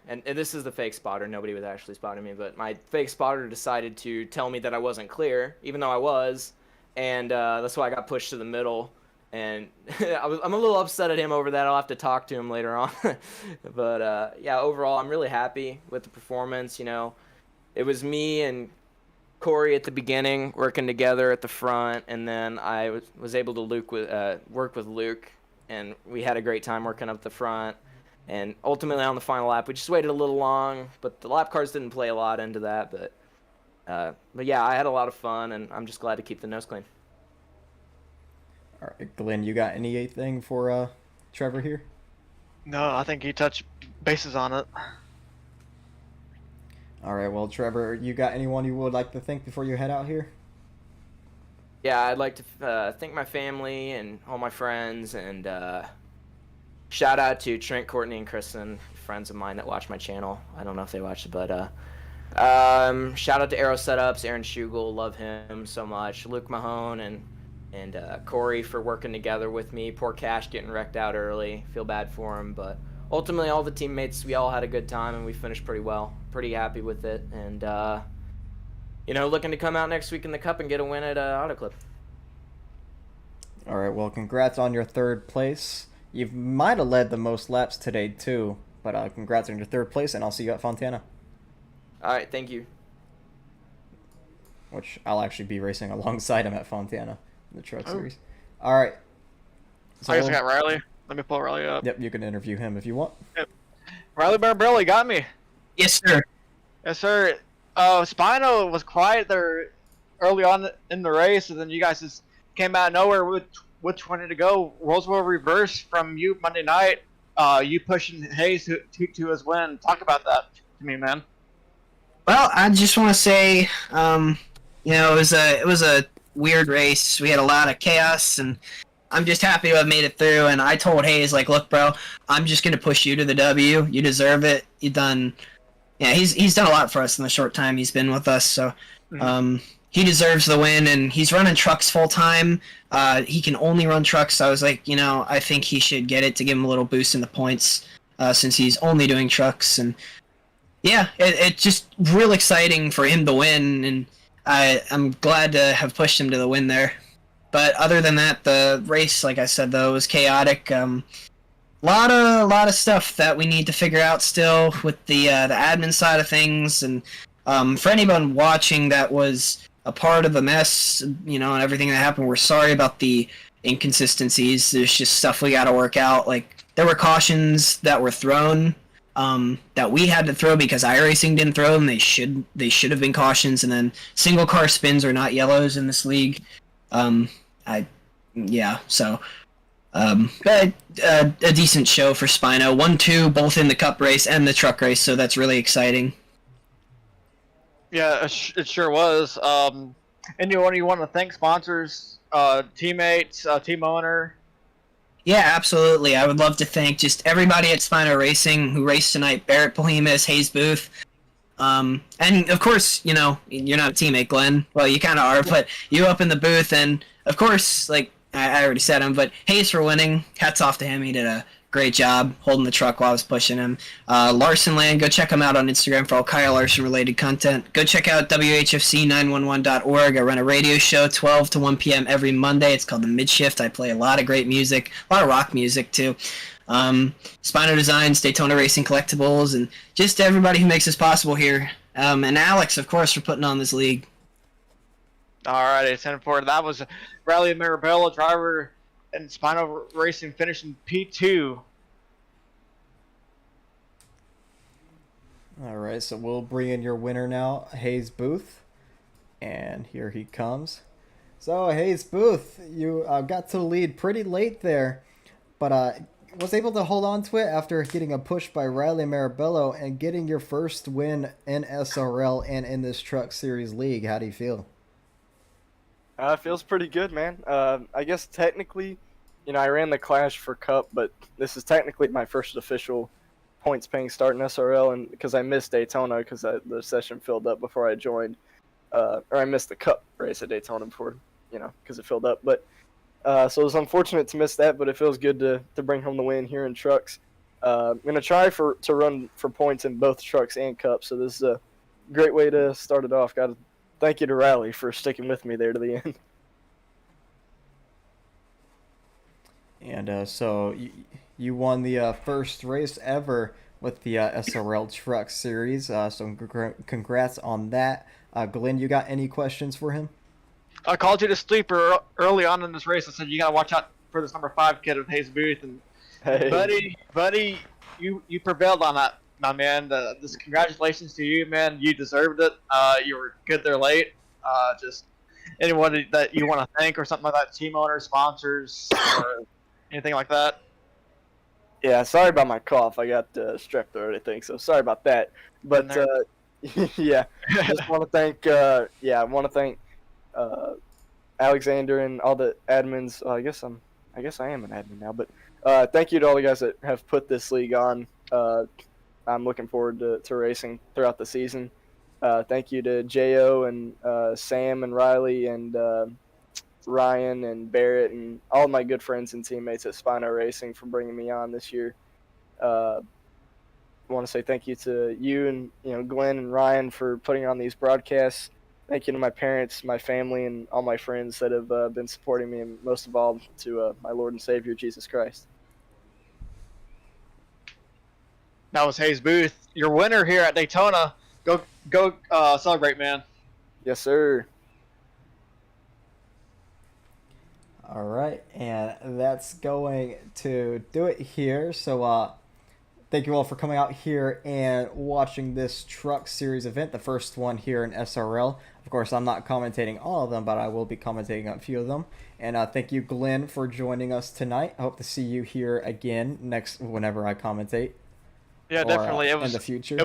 and this is the fake spotter, nobody was actually spotting me, but my fake spotter decided to tell me that I wasn't clear, even though I was, and that's why I got pushed to the middle, and I'm a little upset at him over that. I'll have to talk to him later on. But yeah, overall, I'm really happy with the performance. You know, it was me and Corey at the beginning working together at the front, and then I was able to work with Luke, and we had a great time working up the front. And ultimately on the final lap, we just waited a little long, but the lap cars didn't play a lot into that. But yeah, I had a lot of fun, and I'm just glad to keep the nose clean. All right, Glenn, you got anything for Trevor here? No, I think he touched bases on it. All right, well, Trevor, you got anyone you would like to thank before you head out here? Yeah, I'd like to thank my family and all my friends, and shout out to Trent, Courtney, and Kristen, friends of mine that watch my channel. I don't know if they watch it, but shout out to Aero Setups, Aaron Schugel, love him so much. Luke Mahone and Corey for working together with me. Poor Cash getting wrecked out early. Feel bad for him, but ultimately all the teammates, we all had a good time, and we finished pretty well. Pretty happy with it, and you know, looking to come out next week in the Cup and get a win at Auto Club. All right, well, congrats on your 3rd place. You might have led the most laps today, too, but congrats on your 3rd place, and I'll see you at Fontana. All right, thank you. Which I'll actually be racing alongside him at Fontana in the Truck Series. All right. So, I just got Riley. Let me pull Riley up. Yep, you can interview him if you want. Yep. Riley Barbarelli got me. Yes, sir. Yes, sir. Spino was quiet there early on in the race, and then you guys just came out of nowhere with 20 to go. Roles were reversed from you Monday night. You pushing Hayes to his win. Talk about that to me, man. Well, I just want to say, you know, it was a weird race. We had a lot of chaos, and I'm just happy to have made it through. And I told Hayes, like, look, bro, I'm just gonna push you to the W. You deserve it. Yeah, he's done a lot for us in the short time he's been with us. So, he deserves the win, and he's running trucks full time. He can only run trucks. So I was like, you know, I think he should get it to give him a little boost in the points, since he's only doing trucks. And yeah, it's just real exciting for him to win, and I'm glad to have pushed him to the win there. But other than that, the race, like I said, though, was chaotic. Lot of stuff that we need to figure out still with the admin side of things, and for anyone watching that was a part of the mess, you know, and everything that happened, we're sorry about the inconsistencies. There's just stuff we got to work out. Like, there were cautions that were thrown that we had to throw because Iracing didn't throw them. They should have been cautions, and then single car spins are not yellows in this league. So But a decent show for Spino. 1-2, both in the Cup race and the truck race, so that's really exciting. Yeah, it sure was. Anyone you want to thank? Sponsors, teammates, team owner. Yeah, absolutely. I would love to thank just everybody at Spino Racing who raced tonight. Barrett Polemus, Hayes Booth. And of course, you know, you're not a teammate, Glenn. Well, you kind of are, but you up in the booth. And of course, like I already said him, but Hayes for winning. Hats off to him. He did a great job holding the truck while I was pushing him. Larson Land, go check him out on Instagram for all Kyle Larson related content. Go check out WHFC911.org. I run a radio show 12 to 1 p.m. every Monday. It's called The Midshift. I play a lot of great music, a lot of rock music too. Spino Designs, Daytona Racing Collectibles, and just everybody who makes this possible here. And Alex, of course, for putting on this league. Alrighty, 10-4. That was Riley Marabella, driver and Spino Racing, finishing P2. All right, so we'll bring in your winner now, Hayes Booth, and here he comes. So Hayes Booth, you got to the lead pretty late there, but was able to hold on to it after getting a push by Riley Marabello and getting your first win in SRL and in this Truck Series League. How do you feel? Feels pretty good, man. I guess technically, you know, I ran the Clash for Cup, but this is technically my first official points paying start in SRL, and because I missed Daytona because the session filled up before I joined, or I missed the Cup race at Daytona before, you know, because it filled up. But so it was unfortunate to miss that, but it feels good to bring home the win here in trucks. I'm gonna try to run for points in both trucks and Cup, so this is a great way to start it off. Got to thank you to Riley for sticking with me there to the end. And so you won the first race ever with the SRL Truck Series. So congrats on that. Glenn, you got any questions for him? I called you to sleep early on in this race. I said you gotta watch out for this number 5 kid of Hayes Booth, and Hey. buddy, you prevailed on that, my man. This congratulations to you, man. You deserved it. You were good there late. Just anyone that you want to thank or something like that, team owners, sponsors, or anything like that. Yeah, sorry about my cough. I got strep throat, I think, so sorry about that. But yeah, just want to thank I want to thank Alexander and all the admins. I guess I am an admin now, but thank you to all the guys that have put this league on. I'm looking forward to racing throughout the season. Thank you to Jo and Sam and Riley and Ryan and Barrett and all my good friends and teammates at Spino Racing for bringing me on this year. I want to say thank you to you and Glenn and Ryan for putting on these broadcasts. Thank you to my parents, my family, and all my friends that have been supporting me, and most of all to my Lord and Savior Jesus Christ. That was Hayes Booth, your winner here at Daytona. Go celebrate, man. Yes, sir. All right, and that's going to do it here. So thank you all for coming out here and watching this Truck Series event, the first one here in SRL. Of course, I'm not commentating all of them, but I will be commentating a few of them. And thank you, Glenn, for joining us tonight. I hope to see you here again whenever I commentate. Yeah, definitely. In the future.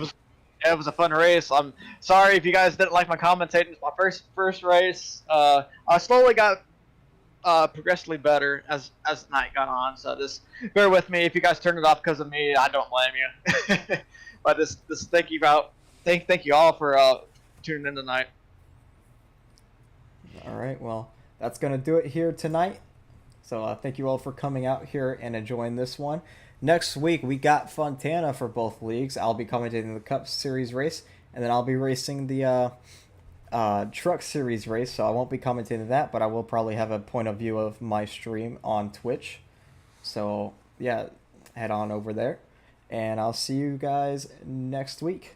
It was a fun race. I'm sorry if you guys didn't like my commentating. It's my first race. I slowly got progressively better as the night got on. So just bear with me. If you guys turn it off because of me, I don't blame you. But just thank you all for tuning in tonight. All right, well, that's going to do it here tonight. So thank you all for coming out here and enjoying this one. Next week, we got Fontana for both leagues. I'll be commentating the Cup Series race, and then I'll be racing the Truck Series race, so I won't be commentating that, but I will probably have a point of view of my stream on Twitch. So, yeah, head on over there, and I'll see you guys next week.